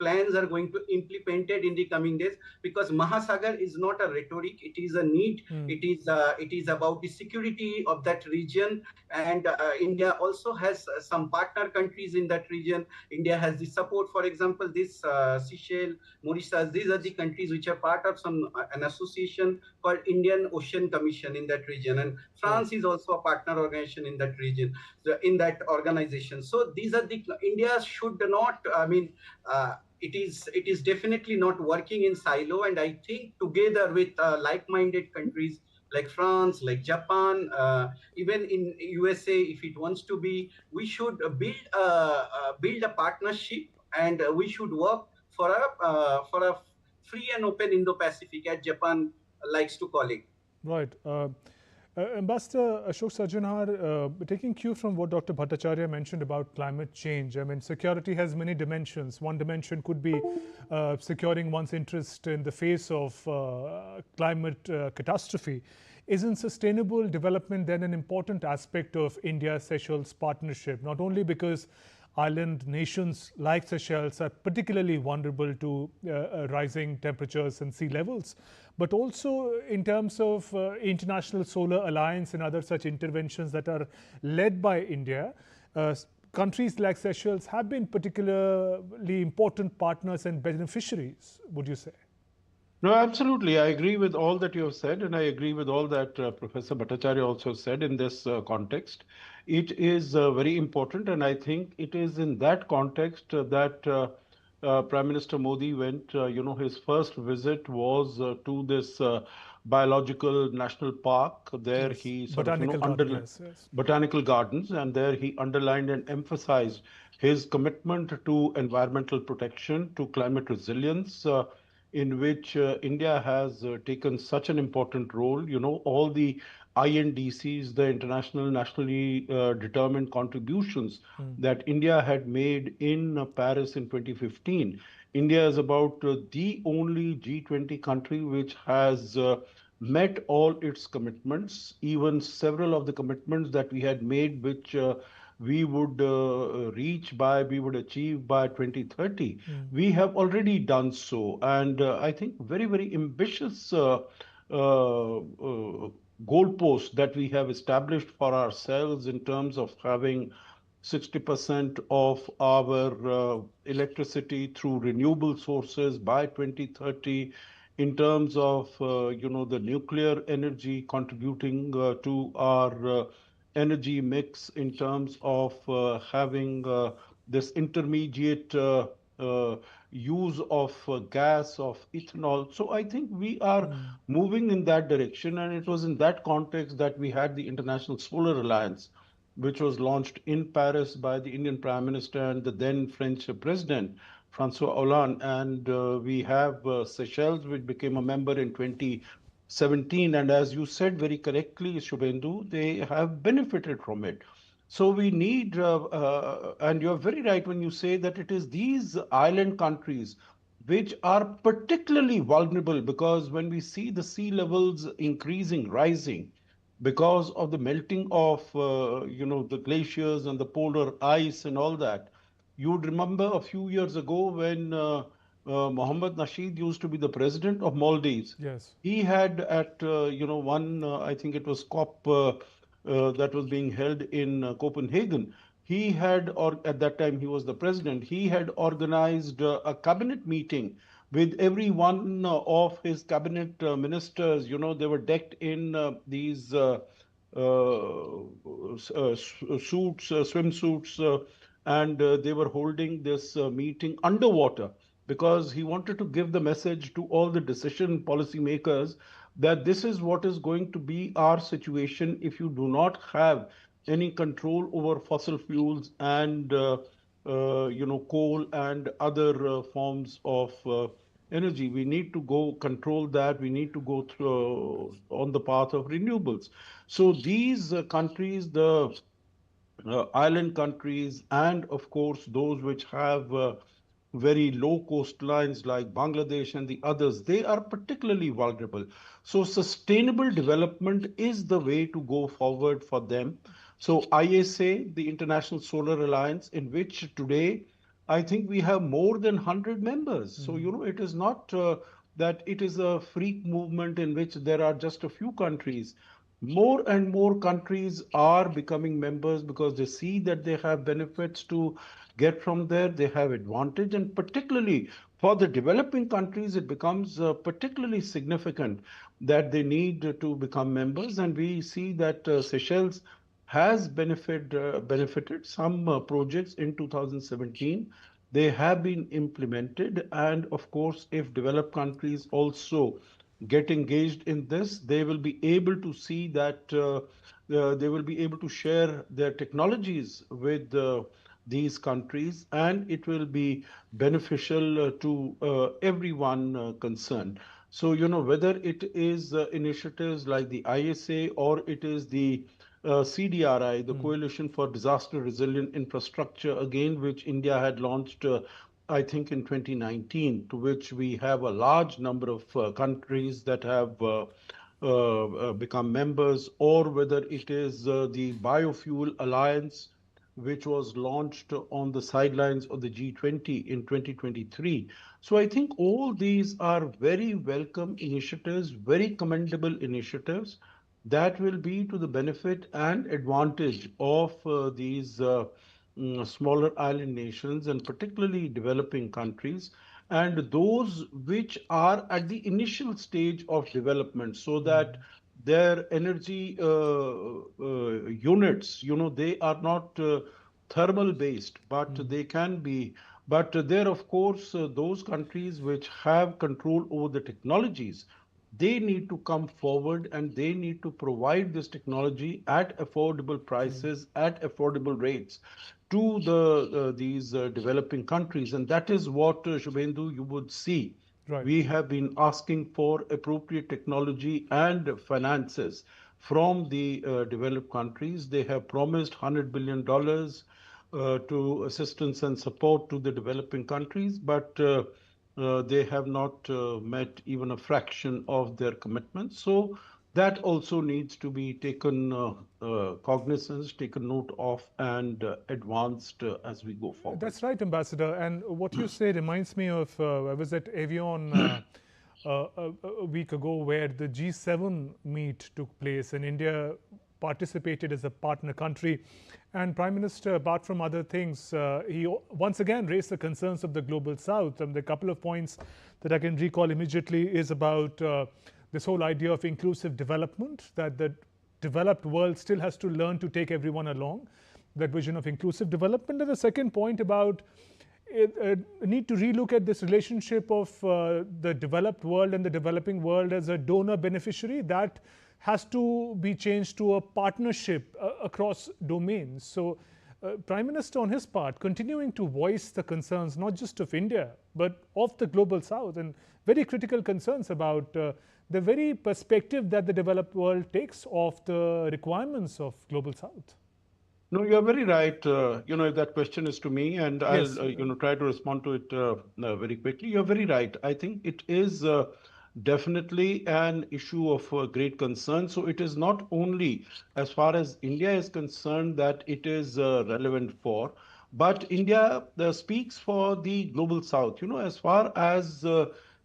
E: plans are going to implemented in the coming days. Because Mahasagar is not a rhetoric; it is a need. It is about the security of that region, and India also has some partner countries in that region. India has the support. For example, this Seychelles, Mauritius. These are the countries which are part of an association called Indian Ocean Commission in that region, and France is also a partner organization in that region, in that organization. So these are the India should not. I mean, it is definitely not working in silo, and I think together with like-minded countries like France, like Japan, even in USA, if it wants to be, we should build a partnership, and we should work for a free and open Indo-Pacific, as Japan likes to call it.
A: Right. Ambassador Ashok Sajanhar, taking cue from what Dr. Bhattacharya mentioned about climate change, I mean, security has many dimensions. One dimension could be securing one's interest in the face of climate catastrophe. Isn't sustainable development then an important aspect of India-Seychelles partnership, not only because island nations like Seychelles are particularly vulnerable to rising temperatures and sea levels, but also in terms of International Solar Alliance and other such interventions that are led by India. Countries like Seychelles have been particularly important partners and beneficiaries, would you say?
D: No, absolutely. I agree with all that you have said, and I agree with all that Professor Bhattacharya also said in this context. It is very important, and I think it is in that context that Prime Minister Modi went, his first visit was to this biological national park. There
A: Yes,
D: he sort of,
A: botanical garden. Yes, yes.
D: botanical gardens, and there he underlined and emphasized his commitment to environmental protection, to climate resilience, in which India has taken such an important role. All the INDCs, the international nationally determined contributions that India had made in Paris in 2015. India is about the only G20 country which has met all its commitments, even several of the commitments that we had made, which we would we would achieve by 2030. We have already done so. And I think very, very ambitious goalposts that we have established for ourselves in terms of having 60% of our electricity through renewable sources by 2030, in terms of the nuclear energy contributing to our energy mix, in terms of having this intermediate uh, use of gas, of ethanol. So I think we are moving in that direction, and it was in that context that we had the International Solar Alliance, which was launched in Paris by the Indian Prime Minister and the then French President, Francois Hollande. And we have Seychelles, which became a member in 2017. And as you said very correctly, Shubhendu, they have benefited from it. So we need, and you're very right when you say that it is these island countries which are particularly vulnerable, because when we see the sea levels increasing, rising, because of the melting of the glaciers and the polar ice and all that. You would remember a few years ago when Mohammed Nasheed used to be the president of Maldives.
A: Yes.
D: He had at one I think it was COP that was being held in Copenhagen. He had, or at that time he was the president, he had organized a cabinet meeting with every one of his cabinet ministers. They were decked in these suits, swimsuits, and they were holding this meeting underwater, because he wanted to give the message to all the decision policymakers that this is what is going to be our situation if you do not have any control over fossil fuels and coal and other forms of energy. We need to go control that. We need to go through on the path of renewables. So these countries, the island countries, and of course those which have very low coastlines like Bangladesh and the others, they are particularly vulnerable. So sustainable development is the way to go forward for them. So ISA, the International Solar Alliance, in which today I think we have more than 100 members. So, it is not that it is a freak movement in which there are just a few countries. More and more countries are becoming members because they see that they have benefits to get from there, they have advantage, and particularly for the developing countries, it becomes particularly significant that they need to become members. And we see that Seychelles has benefited some projects in 2017. They have been implemented, and of course, if developed countries also get engaged in this, they will be able to see that they will be able to share their technologies with these countries, and it will be beneficial to everyone concerned. So, whether it is initiatives like the ISA, or it is the CDRI, the Coalition for Disaster Resilient Infrastructure, again, which India had launched I think in 2019, to which we have a large number of countries that have become members, or whether it is the Biofuel Alliance, which was launched on the sidelines of the G20 in 2023. So I think all these are very welcome initiatives, very commendable initiatives that will be to the benefit and advantage of these smaller island nations, and particularly developing countries, and those which are at the initial stage of development, so that their energy units, they are not thermal based, but they can be But there, of course, those countries which have control over the technologies, they need to come forward and they need to provide this technology at affordable prices, at affordable rates to these developing countries. And that is what, Shubhendu, you would see.
A: Right.
D: We have been asking for appropriate technology and finances from the developed countries. They have promised $100 billion to assistance and support to the developing countries, but they have not met even a fraction of their commitments. So that also needs to be taken cognizance, taken note of, and advanced as we go forward.
A: That's right, Ambassador. And what you say reminds me of I was at Avion a week ago where the G7 meet took place and India participated as a partner country. And Prime Minister, apart from other things, he once again raised the concerns of the global south. And the couple of points that I can recall immediately is about this whole idea of inclusive development, that the developed world still has to learn to take everyone along, that vision of inclusive development. And the second point about need to relook at this relationship of the developed world and the developing world as a donor beneficiary. That has to be changed to a partnership across domains. So Prime Minister on his part continuing to voice the concerns not just of India but of the global south, and very critical concerns about the very perspective that the developed world takes of the requirements of global south.
D: No, you're very right. If that question is to me, and
A: Yes.
D: I'll, try to respond to it very quickly. You're very right. I think it is definitely an issue of great concern. So it is not only as far as India is concerned that it is relevant for, but India speaks for the global south. As far as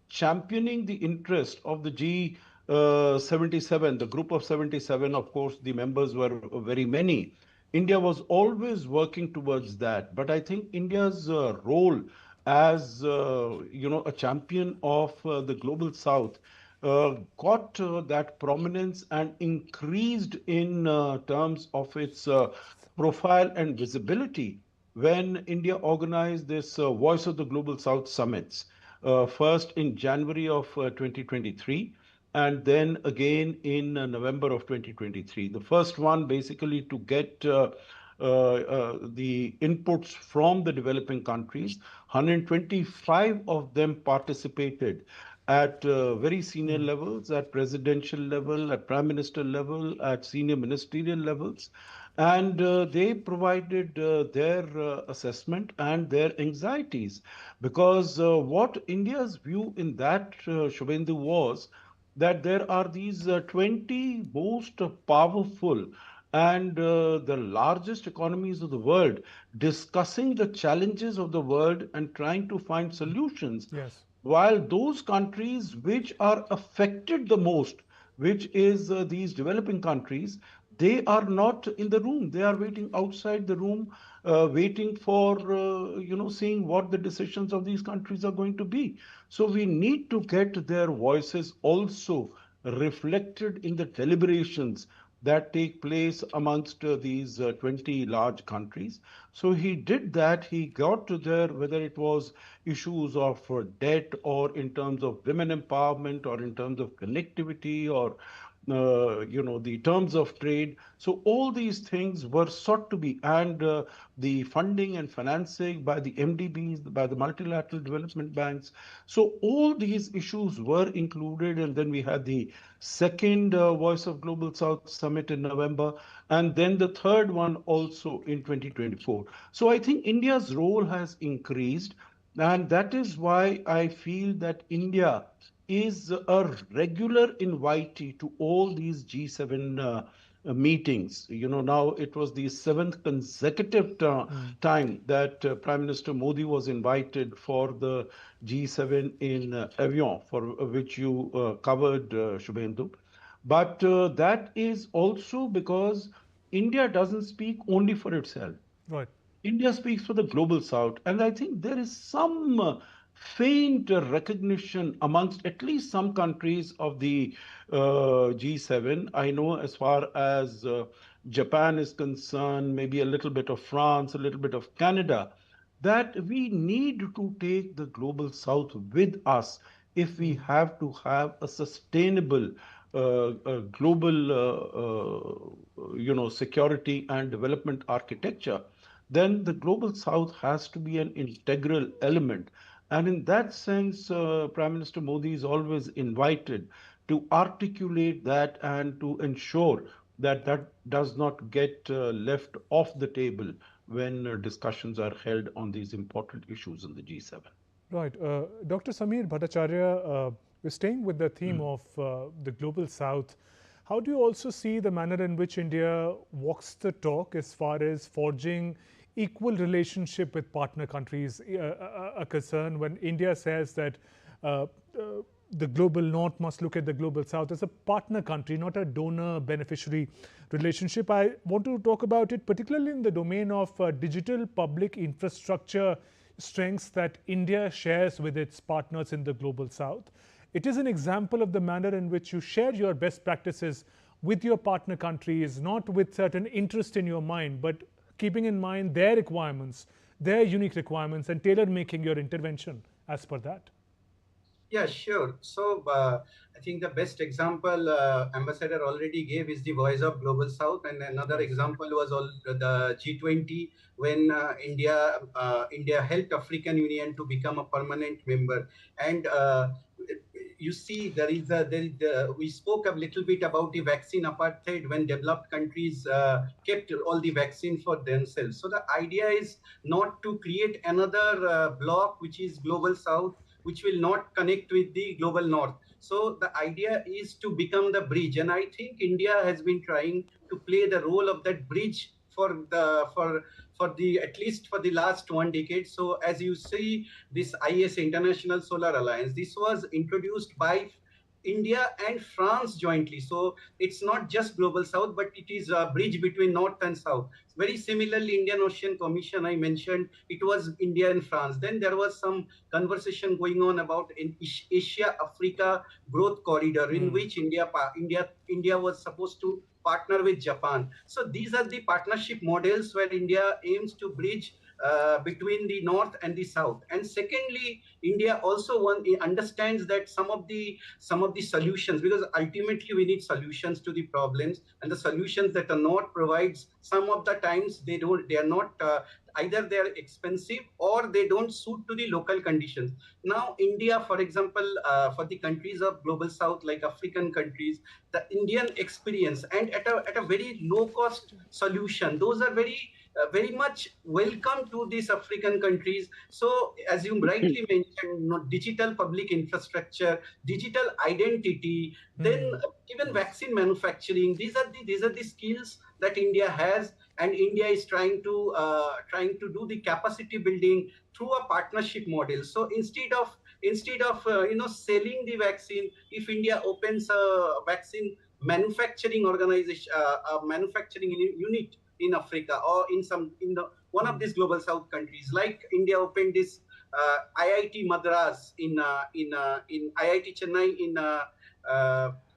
D: championing the interest of the G77, the group of 77, of course, the members were very many. India was always working towards that. But I think India's role as a champion of the global south got that prominence and increased in terms of its profile and visibility when India organized this Voice of the Global South summits, first in January of 2023 and then again in November of 2023. The first one basically to get the inputs from the developing countries. 125 of them participated at very senior levels, at presidential level, at prime minister level, at senior ministerial levels. And they provided their assessment and their anxieties. Because what India's view in that, Shubhendu, was that there are these 20 most powerful and the largest economies of the world discussing the challenges of the world and trying to find solutions.
A: Yes.
D: While those countries which are affected the most, which is these developing countries, they are not in the room. They are waiting outside the room, waiting for, seeing what the decisions of these countries are going to be. So we need to get their voices also reflected in the deliberations that take place amongst these 20 large countries. So he did that. He got to there, whether it was issues of debt or in terms of women empowerment or in terms of connectivity or the terms of trade. So all these things were sought to be, and the funding and financing by the MDBs, by the multilateral development banks. So all these issues were included, and then we had the second Voice of Global South Summit in November, and then the third one also in 2024. So I think India's role has increased, and that is why I feel that India is a regular invitee to all these G7 meetings. Now it was the seventh consecutive time that Prime Minister Modi was invited for the G7 in Avion, for which you covered, Shubhendu. But that is also because India doesn't speak only for itself.
A: Right.
D: India speaks for the global south. And I think there is some faint recognition amongst at least some countries of the G7. I know as far as Japan is concerned, maybe a little bit of France, a little bit of Canada. that we need to take the global south with us if we have to have a sustainable global security and development architecture. Then the global south has to be an integral element. And in that sense, Prime Minister Modi is always invited to articulate that and to ensure that that does not get left off the table when discussions are held on these important issues in the G7.
A: Right. Dr. Samir Bhattacharya, we're staying with the theme of the global south. How do you also see the manner in which India walks the talk as far as forging equal relationship with partner countries are concerned, when India says that the global north must look at the global south as a partner country, not a donor beneficiary relationship? I want to talk about it particularly in the domain of digital public infrastructure strengths that India shares with its partners in the global south. It is an example of the manner in which you share your best practices with your partner countries, not with certain interest in your mind, but keeping in mind their requirements, their unique requirements, and tailor making your intervention as per that.
E: Yeah, sure. So I think the best example Ambassador already gave is the Voice of Global South, and another example was the G20 when India helped African Union to become a permanent member. And you see, we spoke a little bit about the vaccine apartheid when developed countries kept all the vaccine for themselves. So the idea is not to create another block which is Global South, which will not connect with the global north. So the idea is to become the bridge, and I think India has been trying to play the role of that bridge for the at least for the last 1 decade. So as you see, this IS, International Solar Alliance, this was introduced by India and France jointly. So it's not just global south, but it is a bridge between north and south. Very similarly, Indian Ocean Commission, I mentioned, it was India and France. Then there was some conversation going on about an Asia Africa growth corridor in which India was supposed to partner with Japan. So these are the partnership models where India aims to bridge between the north and the south. And secondly, India also understands that some of the solutions, because ultimately we need solutions to the problems, and the solutions that the north provides, some of the times they are not either they are expensive or they don't suit to the local conditions. Now India, for example, for the countries of global south like African countries, the Indian experience and at a very low cost solution, those are very much welcome to these African countries. So as you rightly mentioned, digital public infrastructure, digital identity, then even vaccine manufacturing, these are the skills that India has, and India is trying to do the capacity building through a partnership model. So instead of selling the vaccine, if India opens a vaccine manufacturing organization, a manufacturing unit in Africa or in one of these global south countries, like India opened this IIT Madras in IIT Chennai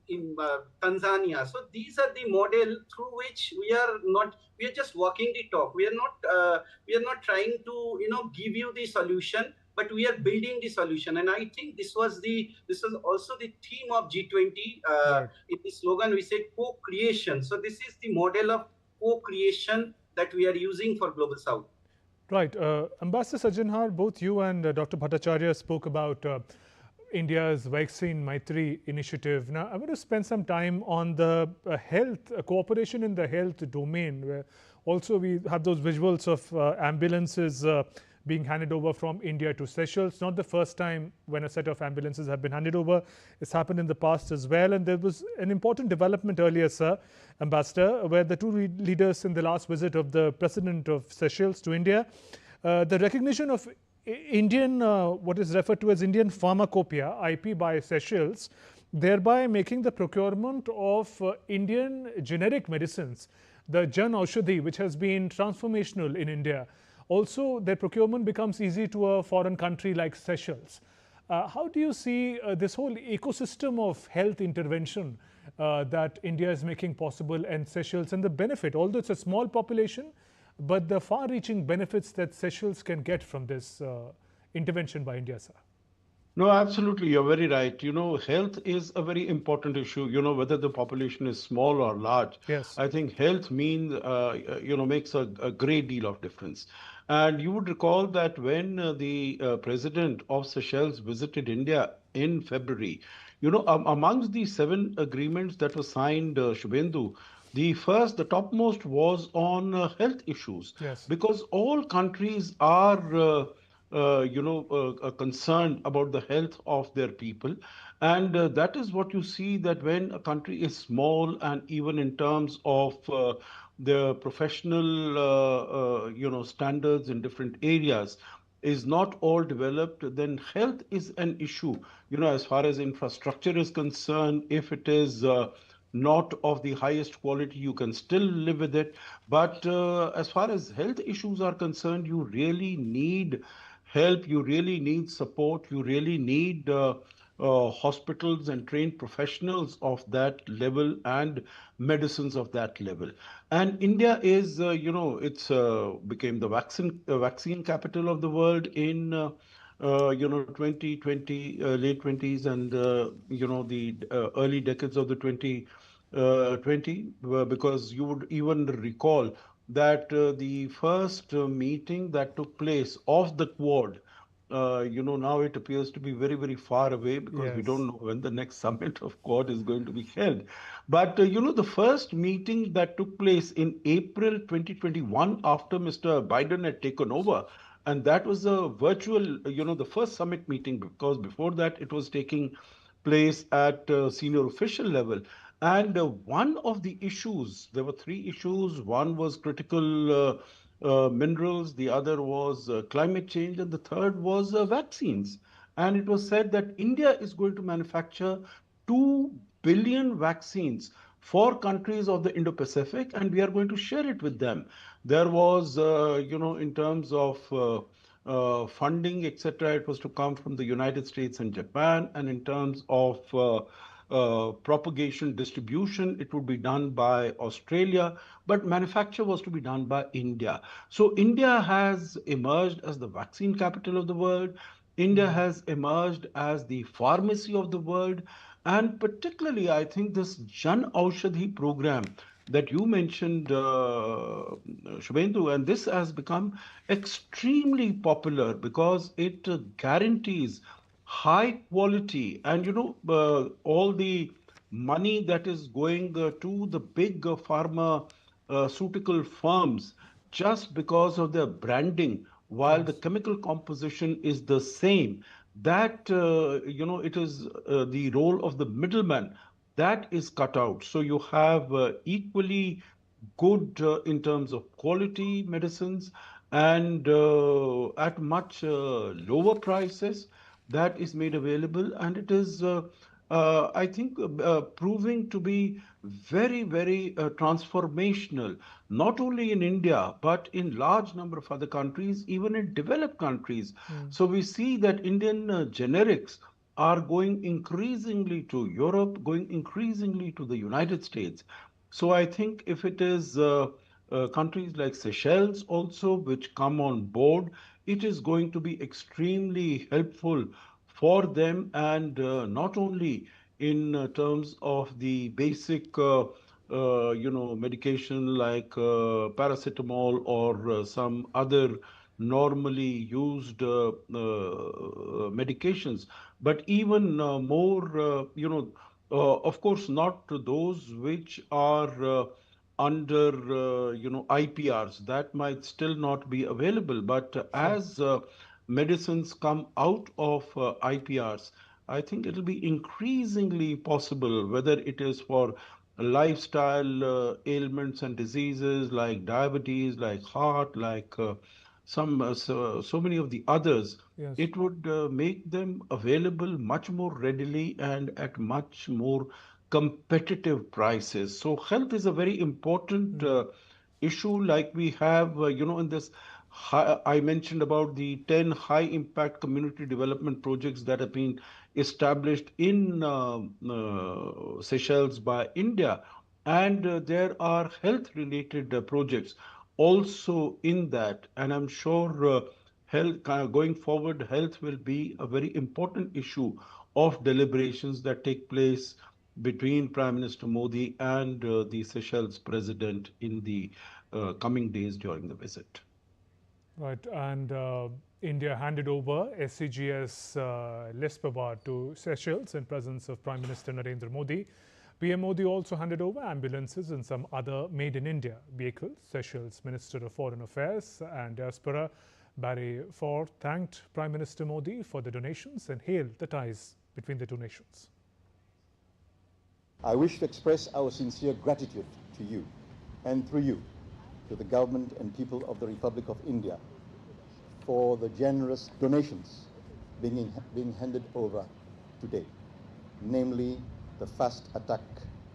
E: in Tanzania. So these are the model through which we are just walking the talk. We are not trying to give you the solution, but we are building the solution. And I think this was also the theme of G20.
A: Right.
E: In the slogan we said co-creation. So this is the model of co-creation that we are using for Global South.
A: Right. Ambassador Sajanhar, both you and Dr. Bhattacharya spoke about India's Vaccine Maitri initiative. Now, I want to spend some time on the health cooperation in the health domain, where also we have those visuals of ambulances being handed over from India to Seychelles. Not the first time when a set of ambulances have been handed over. It's happened in the past as well. And there was an important development earlier, sir, Ambassador, where the two leaders in the last visit of the President of Seychelles to India, the recognition of Indian, what is referred to as Indian pharmacopoeia, IP by Seychelles, thereby making the procurement of Indian generic medicines, the Jan Aushadhi, which has been transformational in India. Also, their procurement becomes easy to a foreign country like Seychelles. How do you see this whole ecosystem of health intervention that India is making possible and Seychelles, and the benefit, although it's a small population, but the far-reaching benefits that Seychelles can get from this intervention by India, sir.
D: No, absolutely. You're very right. Health is a very important issue. Whether the population is small or large,
A: Yes.
D: I think health means, makes a great deal of difference. And you would recall that when the president of Seychelles visited India in February, amongst the 7 agreements that were signed, Shubhendu, the topmost was on health issues,
A: Yes.
D: because all countries are concerned about the health of their people. And that is what you see, that when a country is small, and even in terms of the professional standards in different areas is not all developed, then health is an issue. As far as infrastructure is concerned, if it is not of the highest quality, you can still live with it. But as far as health issues are concerned, you really need help, you really need support, you really need hospitals and trained professionals of that level and medicines of that level. And India is, it's became the vaccine capital of the world in 2020, late 20s, and the early decades of the 2020, because you would even recall that the first meeting that took place of the Quad, now it appears to be very, very far away, because we
A: Yes.
D: don't know when the next summit of Quad is going to be held. But, the first meeting that took place in April 2021, after Mr. Biden had taken over, and that was a virtual, the first summit meeting, because before that it was taking place at senior official level. And one of the issues, there were 3 issues. One was critical minerals, the other was climate change, and the third was vaccines. And it was said that India is going to manufacture 2 billion vaccines for countries of the Indo-Pacific, and we are going to share it with them. There was, in terms of funding, etc., it was to come from the United States and Japan, and in terms of propagation distribution, it would be done by Australia, but manufacture was to be done by India. So India has emerged as the vaccine capital of the world. India has emerged as the pharmacy of the world. And particularly, I think this Jan Aushadhi program that you mentioned, Shubhendu, and this has become extremely popular because it guarantees high quality. And all the money that is going to the big pharmaceutical firms, just because of their branding, while the
A: Yes.
D: chemical composition is the same, that it is the role of the middleman that is cut out. So you have equally good in terms of quality medicines, and at much lower prices, that is made available. And it is, I think, proving to be very, very transformational, not only in India, but in large number of other countries, even in developed countries. So we see that Indian generics are going increasingly to Europe, going increasingly to the United States. So I think if it is countries like Seychelles also which come on board, it is going to be extremely helpful for them. And not only in terms of the basic medication like paracetamol or some other normally used medications, but even more, of course, not to those which are under IPRs, that might still not be available. But
A: Sure.
D: as medicines come out of IPRs, I think it'll be increasingly possible, whether it is for lifestyle ailments and diseases like diabetes, like heart, like so many of the others.
A: Yes.
D: It would make them available much more readily and at much more competitive prices. So health is a very important issue. Like we have, in this, I mentioned about the 10 high impact community development projects that have been established in Seychelles by India. And there are health related projects also in that. And I'm sure health going forward, health will be a very important issue of deliberations that take place between Prime Minister Modi and the Seychelles president in the coming days during the visit.
A: Right, and India handed over SCGS Lespebar to Seychelles in presence of Prime Minister Narendra Modi. PM Modi also handed over ambulances and some other made-in-India vehicles. Seychelles Minister of Foreign Affairs and Diaspora Barry Ford thanked Prime Minister Modi for the donations and hailed the ties between the two nations.
G: I wish to express our sincere gratitude to you and through you to the government and people of the Republic of India for the generous donations being handed over today, namely the fast attack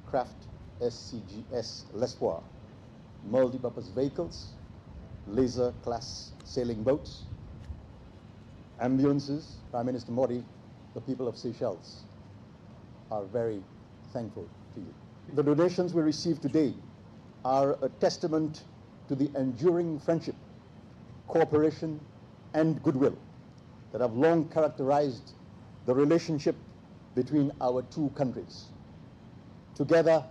G: craft SCGS Lespoir, multi-purpose vehicles, laser class sailing boats, ambulances. Prime Minister Modi, the people of Seychelles are very thankful to you. The donations we received today are a testament to the enduring friendship, cooperation, and goodwill that have long characterized the relationship between our two countries. Together,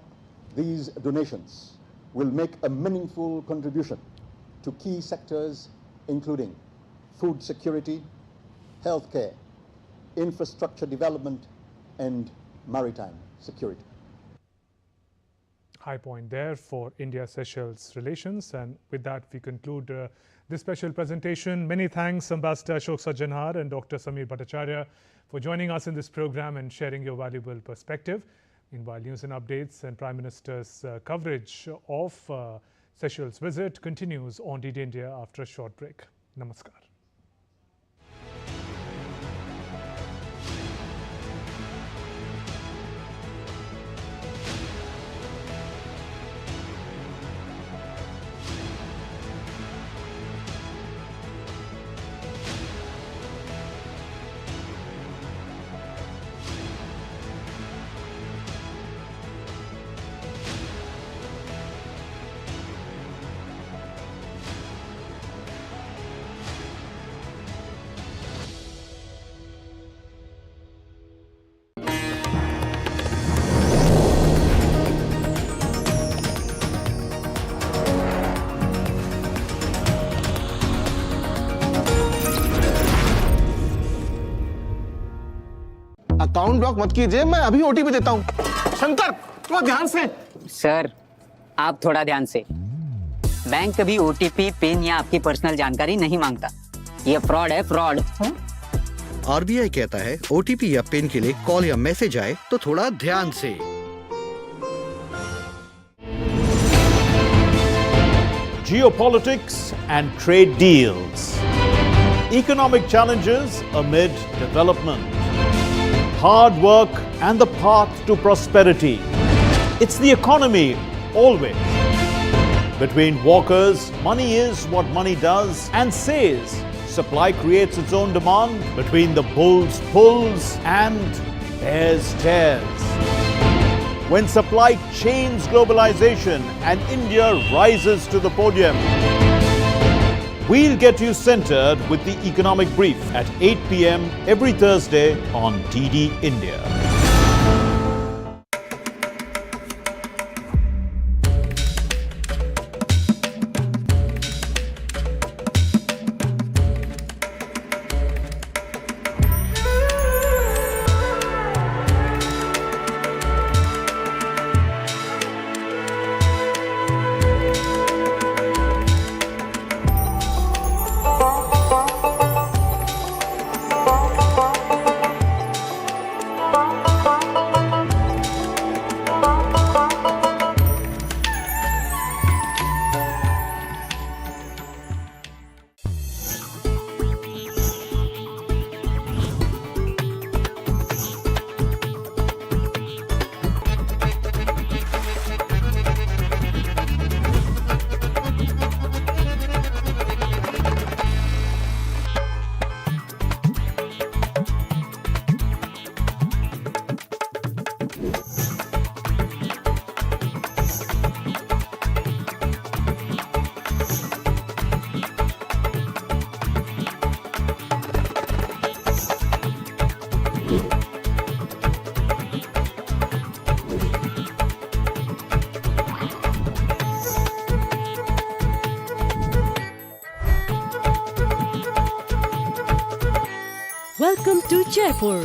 G: these donations will make a meaningful contribution to key sectors including food security, healthcare, infrastructure development, and maritime security.
A: High point there for India-Seychelles relations. And with that, we conclude this special presentation. Many thanks, Ambassador Ashok Sajjanhar and Dr. Samir Bhattacharya, for joining us in this program and sharing your valuable perspective. Meanwhile, news and updates and Prime Minister's coverage of Seychelles visit continues on DD India after a short break. Namaskar.
H: Account block मत कीजिए, मैं अभी OTP देता हूँ। शंकर, थोड़ा ध्यान से।
I: Sir, आप थोड़ा ध्यान से। बैंक कभी ओटीपी, पिन या आपकी पर्सनल जानकारी नहीं मांगता। ये फ्रॉड है, फ्रॉड।
J: आरबीआई कहता है ओटीपी या पिन के लिए कॉल या मैसेज आए तो थोड़ा ध्यान से।
K: Geopolitics and trade deals. Economic challenges amid development. Hard work and the path to prosperity. It's the economy always. Between walkers, money is what money does and says. Supply creates its own demand. Between the bulls pulls and bears tears. When supply chains globalization and India rises to the podium, we'll get you centered with the economic brief at 8 p.m. every Thursday on DD India.
L: Welcome to Jaipur.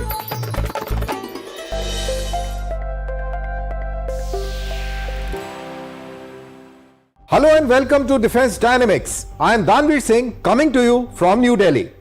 M: Hello and welcome to Defense Dynamics. I am Danveer Singh coming to you from New Delhi.